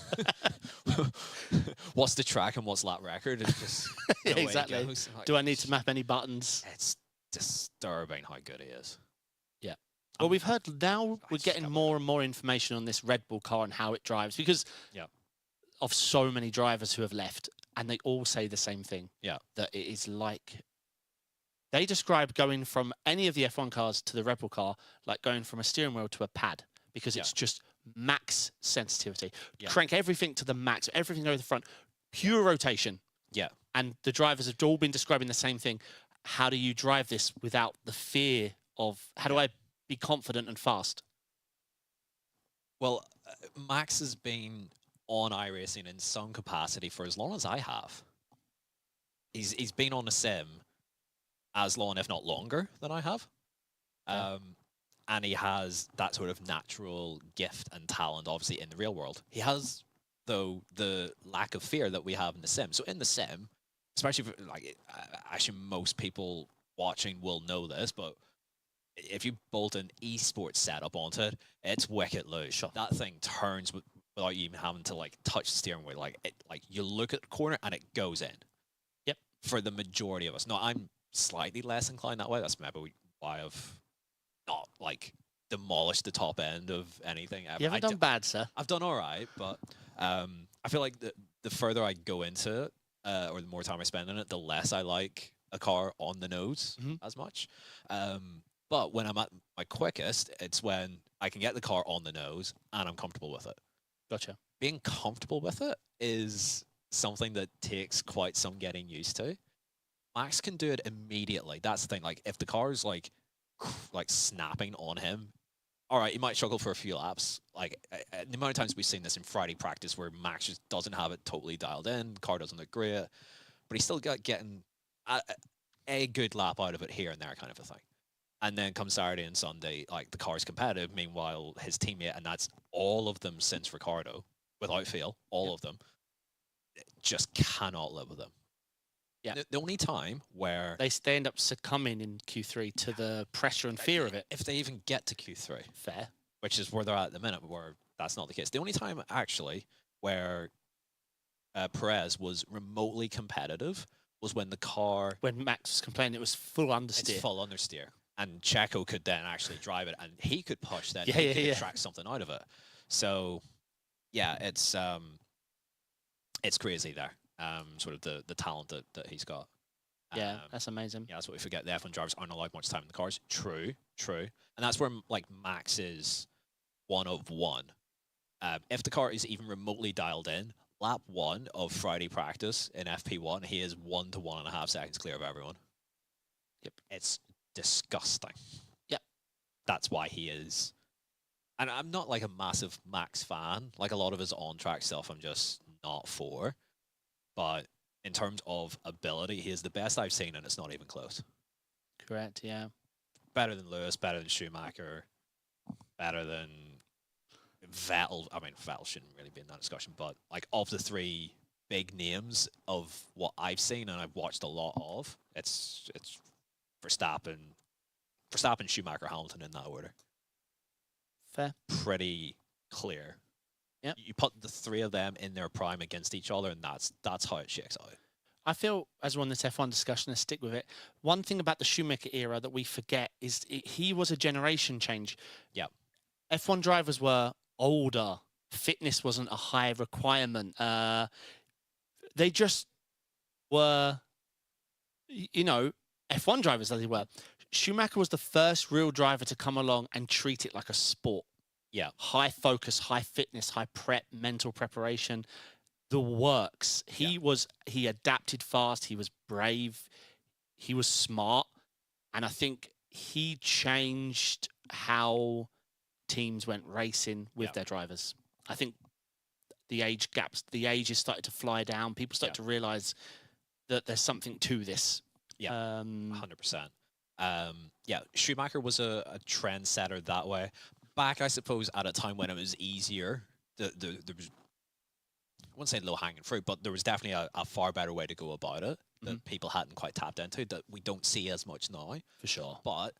what's the track and what's lap record? It's just exactly. Do I need to map any buttons? It's disturbing how good he is. Yeah. Well, we've heard now we're getting more and more information on this Red Bull car and how it drives because of so many drivers who have left, and they all say the same thing. Yeah. That it is like... They describe going from any of the F1 cars to the Red Bull car like going from a steering wheel to a pad because it's just max sensitivity. Crank everything to the max, everything over the front, pure rotation. Yeah. And the drivers have all been describing the same thing. How do you drive this without the fear of how do I be confident and fast? Well, Max has been on iRacing in some capacity for as long as I have. He's been on a sim as long, if not longer, than I have. And he has that sort of natural gift and talent, obviously, in the real world. He has, though, the lack of fear that we have in the sim. So in the sim, especially for, like, actually most people watching will know this, but if you bolt an esports setup onto it, it's wicked loose. Sure. That thing turns without you even having to like touch the steering wheel. Like you look at the corner and it goes in. Yep. For the majority of us. No, I'm slightly less inclined that way. That's maybe why I've not like demolished the top end of anything ever. You haven't done bad, sir. I've done all right, but I feel like the further I go into it, or the more time I spend in it, the less I like a car on the nose as much. But when I'm at my quickest, it's when I can get the car on the nose and I'm comfortable with it. Gotcha. Being comfortable with it is something that takes quite some getting used to. Max can do it immediately. That's the thing. Like, if the car is like snapping on him, all right, he might struggle for a few laps. Like, the amount of times we've seen this in Friday practice where Max just doesn't have it totally dialed in, the car doesn't look great, but he's still getting a good lap out of it here and there, kind of a thing. And then come Saturday and Sunday, like, the car's competitive. Meanwhile, his teammate, and that's all of them since Ricardo, without fail, all of them, just cannot live with him. Yeah. The only time where they end up succumbing in Q3 to the pressure and fear of it. if they even get to Q3, Fair. which is where they're at the minute, where that's not the case. The only time actually where Perez was remotely competitive was when the car, When Max was complaining, it was full understeer. it's full understeer, and Checo could then actually drive it, and he could push that, Yeah, he yeah, could yeah. extract something out of it. So, yeah, it's crazy there. Sort of the talent that he's got. Yeah, that's amazing. Yeah, that's what we forget. The F1 drivers aren't allowed much time in the cars. True. And that's where, like, Max is one of one. If the car is even remotely dialed in, lap 1 of Friday practice in FP1, he is 1 to 1.5 seconds clear of everyone. Yep. It's disgusting. Yep. That's why he is. And I'm not like a massive Max fan. Like, a lot of his on-track stuff I'm just not for. But in terms of ability, he is the best I've seen, and it's not even close. Correct, yeah. Better than Lewis, better than Schumacher, better than Vettel. I mean, Vettel shouldn't really be in that discussion, but like, of the three big names of what I've seen and I've watched a lot of, it's Verstappen, Schumacher, Hamilton in that order. Fair. Pretty clear. Yep. You put the three of them in their prime against each other, and that's how it shakes out. I feel, as we're on this F1 discussion, let's stick with it. One thing about the Schumacher era that we forget is he was a generation change. Yeah. F1 drivers were older. Fitness wasn't a high requirement. They just were, F1 drivers as they were. Schumacher was the first real driver to come along and treat it like a sport. Yeah. High focus, high fitness, high prep, mental preparation. The works. He adapted fast. He was brave. He was smart. And I think he changed how teams went racing with their drivers. I think the age ages started to fly down. People started to realize that there's something to this. Yeah. 100%. Schumacher was a trendsetter that way. Back, I suppose, at a time when it was easier. There was, I wouldn't say low-hanging fruit, but there was definitely a far better way to go about it that people hadn't quite tapped into, that we don't see as much now. For sure. But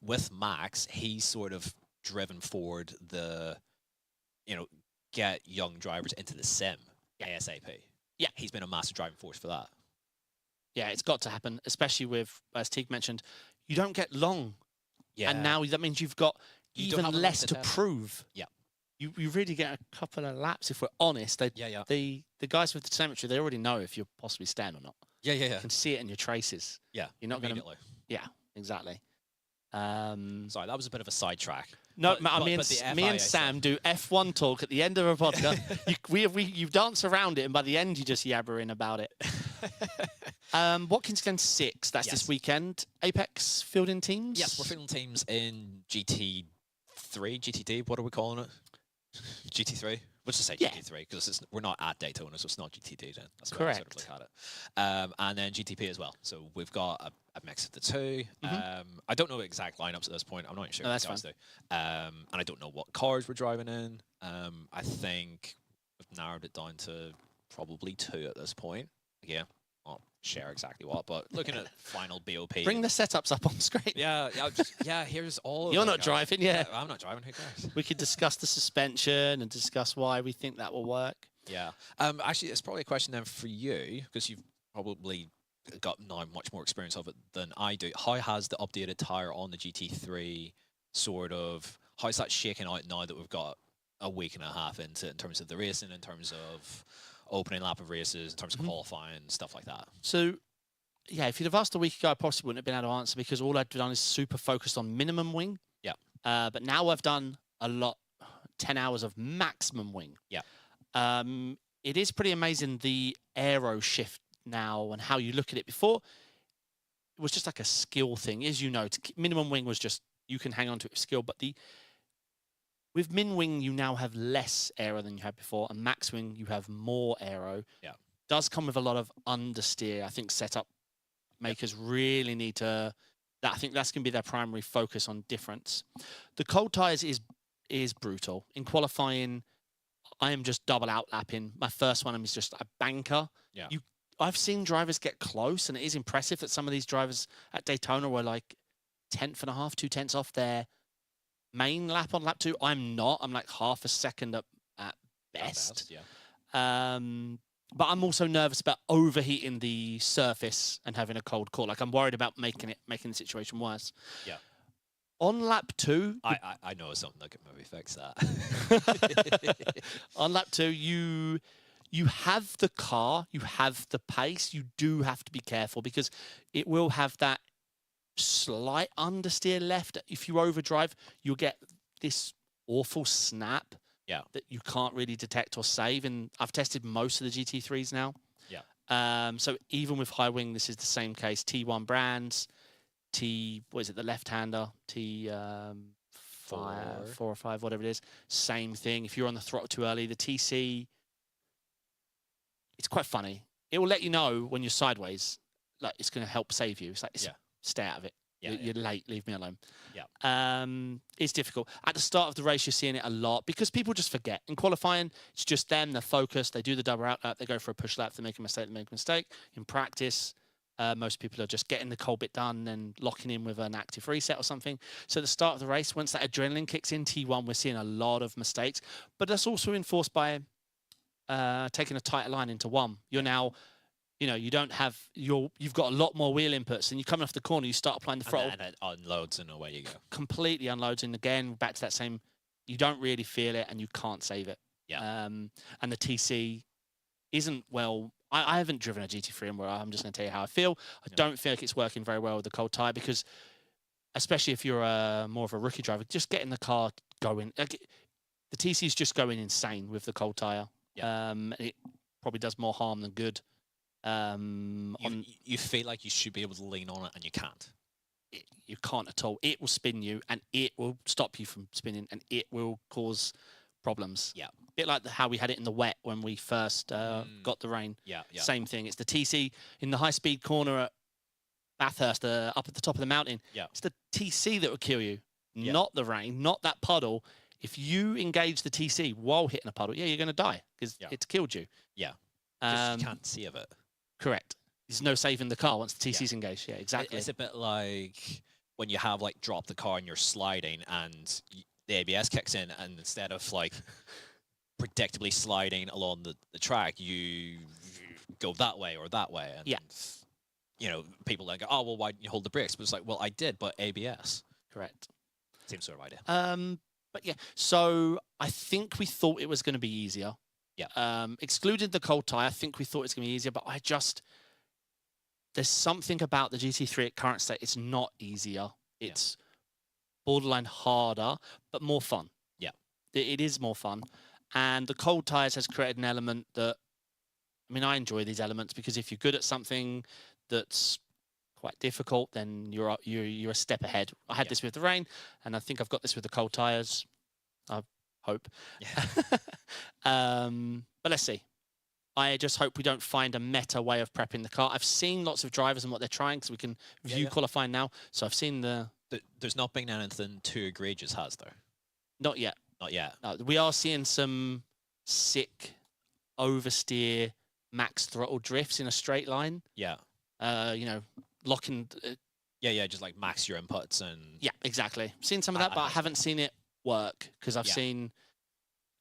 with Max, he's sort of driven forward get young drivers into the sim ASAP. Yeah. He's been a massive driving force for that. Yeah, it's got to happen, especially with, as Teague mentioned, you don't get long. Yeah. And now that means you've got You don't even have a lot less to to test. prove. Yeah. You really get a couple of laps, if we're honest. The guys with the telemetry, they already know if you're possibly staying or not. Yeah. You can see it in your traces. Yeah. You're not going to... immediately. Yeah, exactly. Sorry, that was a bit of a sidetrack. No, But me and Sam do F1 talk at the end of a podcast. you dance around it, and by the end, you're just yabbering about it. Watkins Glen 6, that's this Yes. weekend. Apex fielding teams? Yes, we're fielding teams in GT3, GTD, what are we calling it? GT3? We'll just say Yeah. GT3 because we're not at Daytona, so it's not GTD then. That's the way I sort of Correct. look at it. And then GTP as well. So we've got a mix of the two. I don't know the exact lineups at this point. I'm not even sure No, what that's the guys do. And I don't know what cars we're driving in. I think we've narrowed it down to probably 2 at this point. Again, I'll share exactly what, but looking at final BOP. Bring the setups up on screen. Yeah, here's all of You're it, not guys. driving, yeah. I'm not driving, who cares? We could discuss the suspension and discuss why we think that will work. Yeah. Actually, it's probably a question then for you, because you've probably got now much more experience of it than I do. How has the updated tyre on the GT3 how's that shaking out now that we've got a week and a half into in terms of the racing, in terms of opening lap of races, in terms of qualifying, stuff like that? So, yeah, if you'd have asked a week ago, I possibly wouldn't have been able to answer because all I'd done is super focused on minimum wing. Yeah. But now I've done 10 hours of maximum wing. Yeah. It is pretty amazing the aero shift now and how you look at it. Before, it was just like a skill thing. As you know, minimum wing was just you can hang on to it with skill, but with min wing, you now have less aero than you had before, and max wing, you have more aero. Yeah. Does come with a lot of understeer. I think setup makers really need to. I think that's going to be their primary focus on difference. The cold tyres is brutal. In qualifying, I am just double outlapping. My first one is just a banker. Yeah. I've seen drivers get close, and it is impressive that some of these drivers at Daytona were like 1/10 and a half, 2/10 off their main lap on lap 2. I'm not. I'm like half a second at best. Yeah. But I'm also nervous about overheating the surface and having a cold core. Like I'm worried about making the situation worse. Yeah. On lap 2, I know something that could maybe fix that. on lap 2, you have the car, you have the pace. You do have to be careful because it will have that slight understeer left. If you overdrive, you'll get this awful snap. Yeah. That you can't really detect or save. And I've tested most of the GT3s now. Yeah. So even with high wing, this is the same case. T1 brands, the left-hander, T4 or 5, whatever it is. Same thing. If you're on the throttle too early, the TC, it's quite funny. It will let you know when you're sideways. Like it's going to help save you. It's like, stay out of it. Yeah, You're late. Leave me alone. Yeah. It's difficult. At the start of the race, you're seeing it a lot because people just forget. In qualifying, it's just them. They're focused. They do the double out lap. They go for a push lap. They make a mistake. They make a mistake. In practice, most people are just getting the cold bit done and locking in with an active reset or something. So at the start of the race, once that adrenaline kicks in, T1, we're seeing a lot of mistakes. But that's also enforced by taking a tighter line into 1. You're now... you don't have you've got a lot more wheel inputs, and you come off the corner, you start applying the throttle. And it unloads, and away you go. Completely unloads, and again, back to that same, you don't really feel it, and you can't save it. Yeah. And the TC isn't well. I haven't driven a GT3 in where I'm just going to tell you how I feel. I don't feel like it's working very well with the cold tyre because, especially if you're more of a rookie driver, just getting the car going. Like, the TC is just going insane with the cold tyre. Yeah. It probably does more harm than good. You feel like you should be able to lean on it, and you can't. You can't at all. It will spin you, and it will stop you from spinning, and it will cause problems. Yeah. A bit like how we had it in the wet when we first got the rain. Yeah. Same thing. It's the TC in the high-speed corner at Bathurst, up at the top of the mountain. Yeah. It's the TC that will kill you, Yeah. not the rain, not that puddle. If you engage the TC while hitting a puddle, you're going to die because it's killed you. Yeah. Because you can't save it. Correct. There's no saving the car once the TC's engaged. Yeah, exactly. It's a bit like when you have dropped the car and you're sliding, and the ABS kicks in, and instead of predictably sliding along the track, you go that way or that way. And, people go, oh, well, why didn't you hold the brakes? But it's like, well, I did, but ABS. Correct. Same sort of idea. But yeah, so I think we thought it was going to be easier. Yeah. Excluded the cold tyre, I think we thought it's going to be easier, but there's something about the GT3 at current state. It's not easier. It's borderline harder, but more fun. Yeah. It is more fun. And the cold tyres has created an element that I mean, I enjoy these elements because if you're good at something that's quite difficult, then you're a step ahead. I had this with the rain, and I think I've got this with the cold tires. I hope. Yeah. But let's see. I just hope we don't find a meta way of prepping the car. I've seen lots of drivers and what they're trying, because we can view qualifying now. So I've seen There's not been anything too egregious, has there? Not yet. Not yet. No, we are seeing some sick oversteer max throttle drifts in a straight line. Yeah. You know, locking. Yeah, just like max your inputs and. Yeah, exactly. Seen some of that, but I haven't seen it work, because I've seen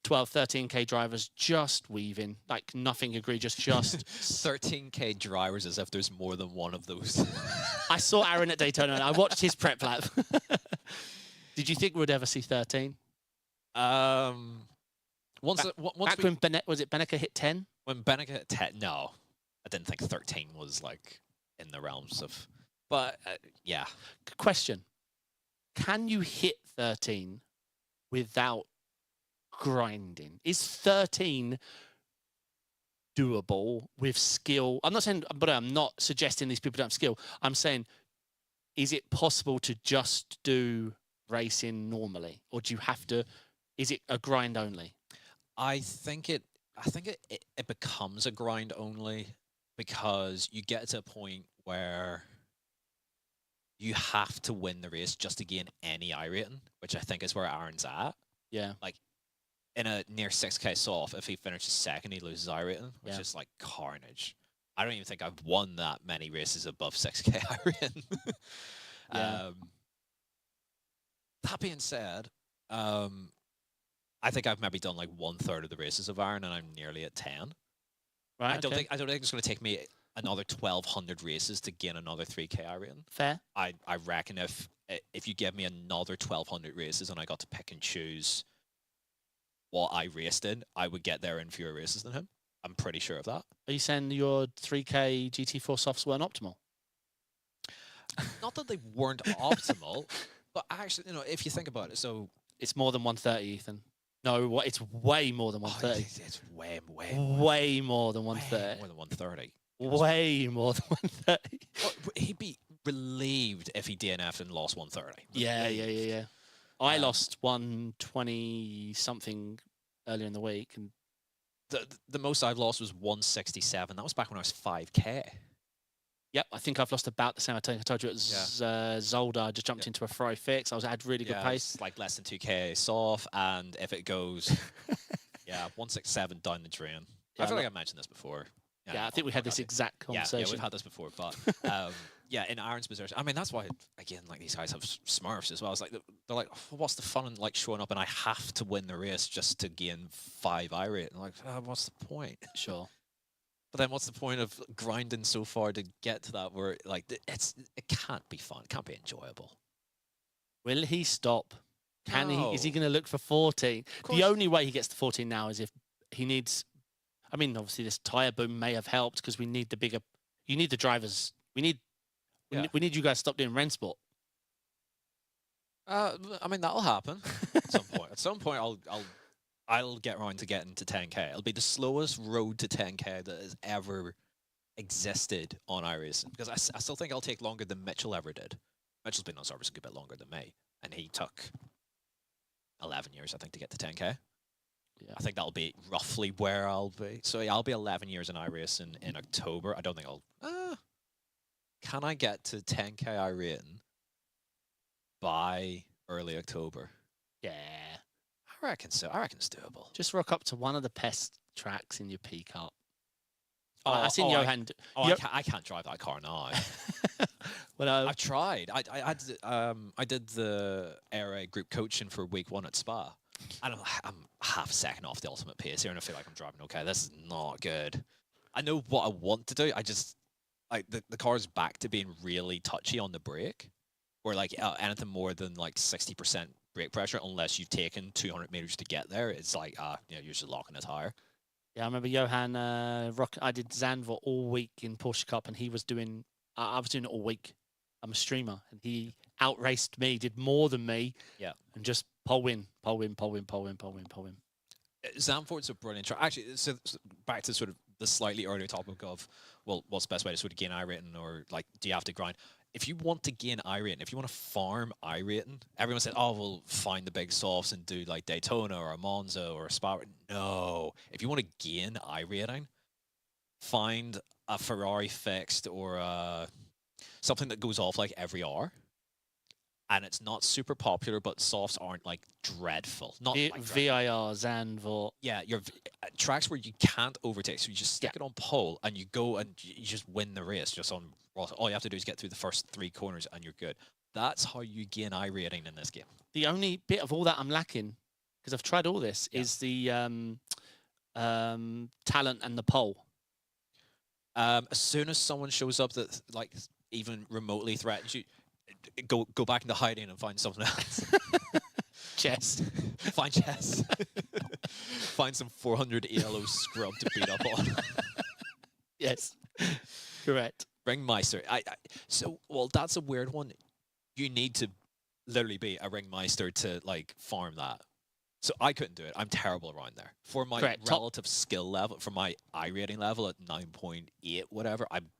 12, 13K drivers just weaving, like nothing egregious, just 13K drivers, as if there's more than one of those. I saw Aaron at Daytona and I watched his prep lap. Did you think we'd ever see 13? Once when Beneka hit 10? When Beneka hit 10, no. I didn't think 13 was like in the realms of, but yeah. Question. Can you hit 13 without grinding? Is 13 doable with skill? I'm not saying, but I'm not suggesting these people don't have skill. I'm saying, is it possible to just do racing normally, or do you have to? Is it a grind only? I think it becomes a grind only, because you get to a point where you have to win the race just to gain any iRating, which I think is where Aaron's at. Yeah. Like, in a near 6K soft, if he finishes second, he loses iRating, which is like carnage. I don't even think I've won that many races above 6K iRating. That being said, I think I've maybe done like 1/3 of the races of Iron, and I'm nearly at 10. Right. I don't think it's going to take me another 1,200 races to gain another 3K iRating. Fair. I reckon if you give me another 1,200 races and I got to pick and choose what I raced in, I would get there in fewer races than him. I'm pretty sure of that. Are you saying your 3K GT4 softs weren't optimal? Not that they weren't optimal, but actually, you know, if you think about it, so it's more than 130, Ethan. No, it's way more than 130. It's way more than 130. More than 130. Way more than 130. Well, he'd be relieved if he DNF'd and lost 130. Yeah. I lost 120 something earlier in the week, and the most I've lost was 167. That was back when I was 5K. Yep, I think I've lost about the same. I told you it was Zolda. I just jumped into a fry fix. I had really good pace. Like less than 2K soft, and if it goes, 167 down the drain. I feel like I mentioned this before. Yeah, I think we had this exact conversation. Yeah, we've had this before, but in Aaron's position, I mean, that's why, again, like these guys have Smurfs as well. It's like they're like, what's the fun in like showing up and I have to win the race just to gain 5 iRate? And like, what's the point? Sure. But then what's the point of grinding so far to get to that where like it can't be fun, it can't be enjoyable. Will he stop? Can he? Is he going to look for 14? Of The only way he gets to 14 now is if he needs. I mean, obviously this tire boom may have helped, because we need the bigger. You need the drivers. We need you guys to stop doing Rennsport. I mean, that'll happen at some point. At some point, I'll get around to getting to 10K. It'll be the slowest road to 10K that has ever existed on iRacing, because I still think I'll take longer than Mitchell ever did. Mitchell's been on service a good bit longer than me, and he took 11 years, I think, to get to 10K. Yeah. I think that'll be roughly where I'll be. So I'll be 11 years in iRacing in October. I don't think I'll... can I get to 10K iRacing by early October? Yeah. I reckon so. I reckon it's doable. Just rock up to one of the pest tracks in your P-Cup. I've seen Johan... I can't drive that car now. Well, I've tried. I did the area group coaching for week 1 at Spa. I'm half a second off the ultimate pace here, and I feel like I'm driving okay. This is not good. I know what I want to do. I just like the car's back to being really touchy on the brake, where like anything more than like 60% brake pressure, unless you've taken 200 meters to get there, it's like you're just locking a tire. Yeah, I remember Johan. I did Zandvoort all week in Porsche Cup, and he was doing. I was doing it all week. I'm a streamer, and he outraced me, did more than me. Yeah, and just pole win. Zandvoort's a brilliant track. Actually, so back to sort of the slightly earlier topic of, well, what's the best way to sort of gain iRating, or like, do you have to grind? If you want to gain iRating, if you want to farm iRating, everyone said, oh, we'll find the big softs and do like Daytona or a Monza or a Spa. No. If you want to gain iRating, find a Ferrari fixed or something that goes off like every hour. And it's not super popular, but softs aren't like dreadful. Not like dreadful. VIR, Zandvoort. Yeah, you're tracks where you can't overtake, so you just stick it on pole and you go and you just win the race just on. All you have to do is get through the first 3 corners and you're good. That's how you gain iRating in this game. The only bit of all that I'm lacking, because I've tried all this, is the talent and the pole. As soon as someone shows up that like even remotely threatens you, go back into hiding and find something else. Chess. Find chess. Find some 400 ELO scrub to beat up on. Yes. Correct. Ringmeister. Well, that's a weird one. You need to literally be a Ringmeister to like farm that. So I couldn't do it. I'm terrible around there. For my relative skill level, for my iRating level at 9.8, whatever, I'm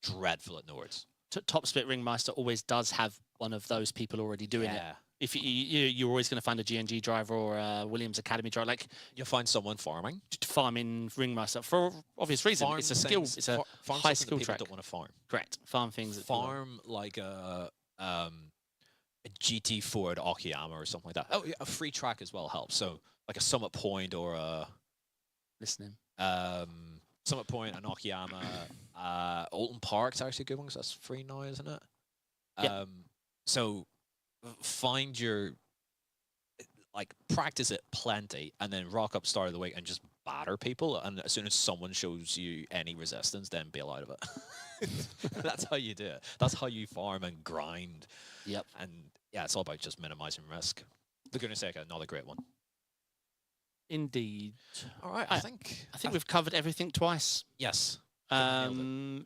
dreadful at Nords. Top Split Ringmeister always does have one of those people already doing it. If you're always going to find a GNG driver or a Williams Academy driver, like you'll find someone farming, farming Ringmeister for obvious reason. It's a skill. It's a high skill track. Don't want to farm. Correct. Farm things. Farm like a GT Ford Okayama or something like that. Oh, yeah, a free track as well helps. So like a Summit Point or a Summit Point, an Okayama, Alton Park's actually a good one because that's free now, isn't it? Yeah. So find your, like, practice it plenty and then rock up start of the week and just batter people. And as soon as someone shows you any resistance, then bail out of it. That's how you do it. That's how you farm and grind. Yep. And yeah, it's all about just minimizing risk. For goodness sake, another great one. Indeed. All right, I think we've covered everything twice. Yes.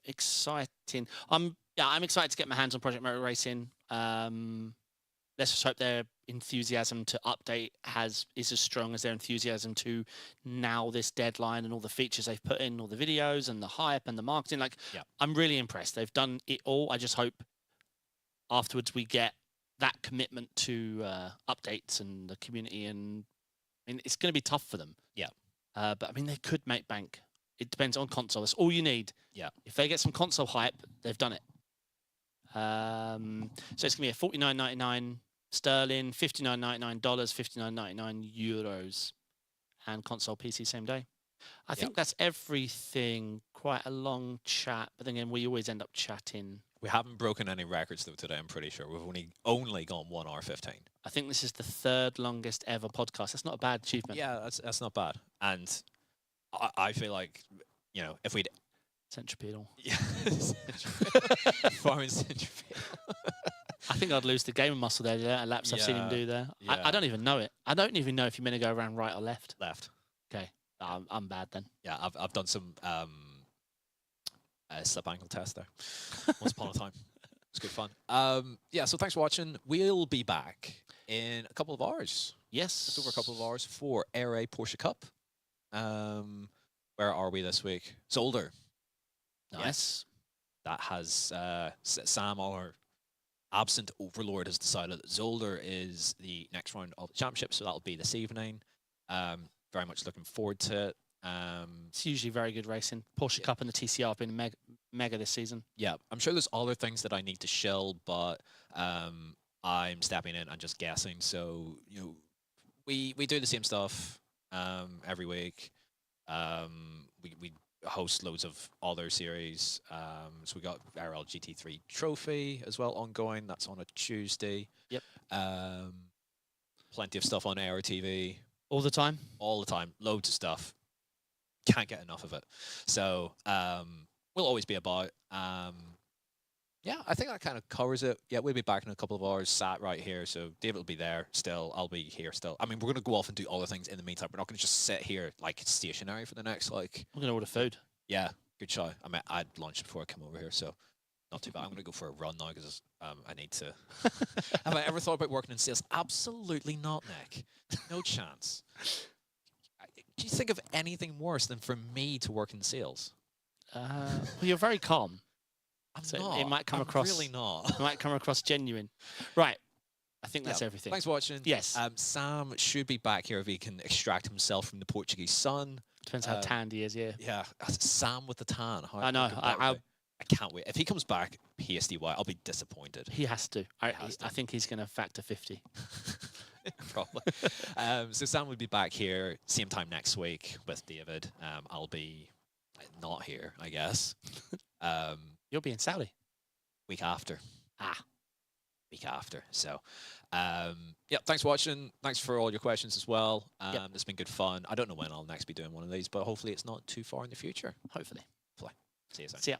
Exciting. I'm excited to get my hands on Project Motor Racing. Let's just hope their enthusiasm to update is as strong as their enthusiasm to now this deadline and all the features they've put in, all the videos and the hype and the marketing. Like, I'm really impressed. They've done it all. I just hope afterwards we get that commitment to updates and the community. And I mean, it's going to be tough for them. Yeah. But I mean, they could make bank. It depends on console. That's all you need. Yeah. If they get some console hype, they've done it. So it's going to be a $49.99 sterling, $59.99, $59.99 euros, and console PC same day. I think that's everything. Quite a long chat, but then again, we always end up chatting. We haven't broken any records though today. I'm pretty sure we've only gone 1 hour 15. I think this is the 3rd longest ever podcast. That's not a bad achievement. Yeah, that's not bad. And I feel like, you know, if we'd centripetal, farming centripetal. I think I'd lose the gamer muscle there. Yeah, laps I've seen him do there. Yeah. I don't even know it. I don't even know if you're meant to go around right or left. Left. Okay, I'm bad then. Yeah, I've done some slip ankle test there once upon a time. It's good fun. Yeah, so thanks for watching. We'll be back in a couple of hours. Yes, just over a couple of hours for ARA Porsche Cup. Where are we this week? Zolder. Nice. Yes. That has Sam, our absent overlord, has decided that Zolder is the next round of the championship, so that'll be this evening. Very much looking forward to it. It's usually very good racing. Porsche Cup and the TCR have been mega this season. Yeah, I'm sure there's other things that I need to shill, but I'm stepping in and just guessing. So, you know, we do the same stuff every week. We host loads of other series. So we got RL GT3 Trophy as well ongoing. That's on a Tuesday. Yep. Plenty of stuff on AR TV. All the time? All the time. Loads of stuff. Can't get enough of it. So we'll always be about. Yeah, I think that kind of covers it. Yeah, we'll be back in a couple of hours, sat right here. So David will be there still. I'll be here still. I mean, we're going to go off and do other things in the meantime. We're not going to just sit here, like, stationary for the next, like... We're going to order food. Yeah, good show. I mean, I had lunch before I come over here, so not too bad. I'm going to go for a run now because I need to... Have I ever thought about working in sales? Absolutely not, Nick. No chance. Do you think of anything worse than for me to work in sales? Well, you're very calm. I'm So not. it might come I'm across. really not. It might come across genuine. Right. I think that's everything. Thanks for watching. Yes. Sam should be back here if he can extract himself from the Portuguese sun. Depends how tanned he is. Yeah. Yeah, Sam with the tan. I know. I can't wait. If he comes back PSDY, I'll be disappointed. He has to. I think he's going to factor 50. Probably. So Sam will be back here same time next week with David. I'll be not here, I guess. You'll be in Saudi. Week after. Week after. So, yeah, thanks for watching. Thanks for all your questions as well. It's been good fun. I don't know when I'll next be doing one of these, but hopefully it's not too far in the future. Hopefully. See you soon. See ya.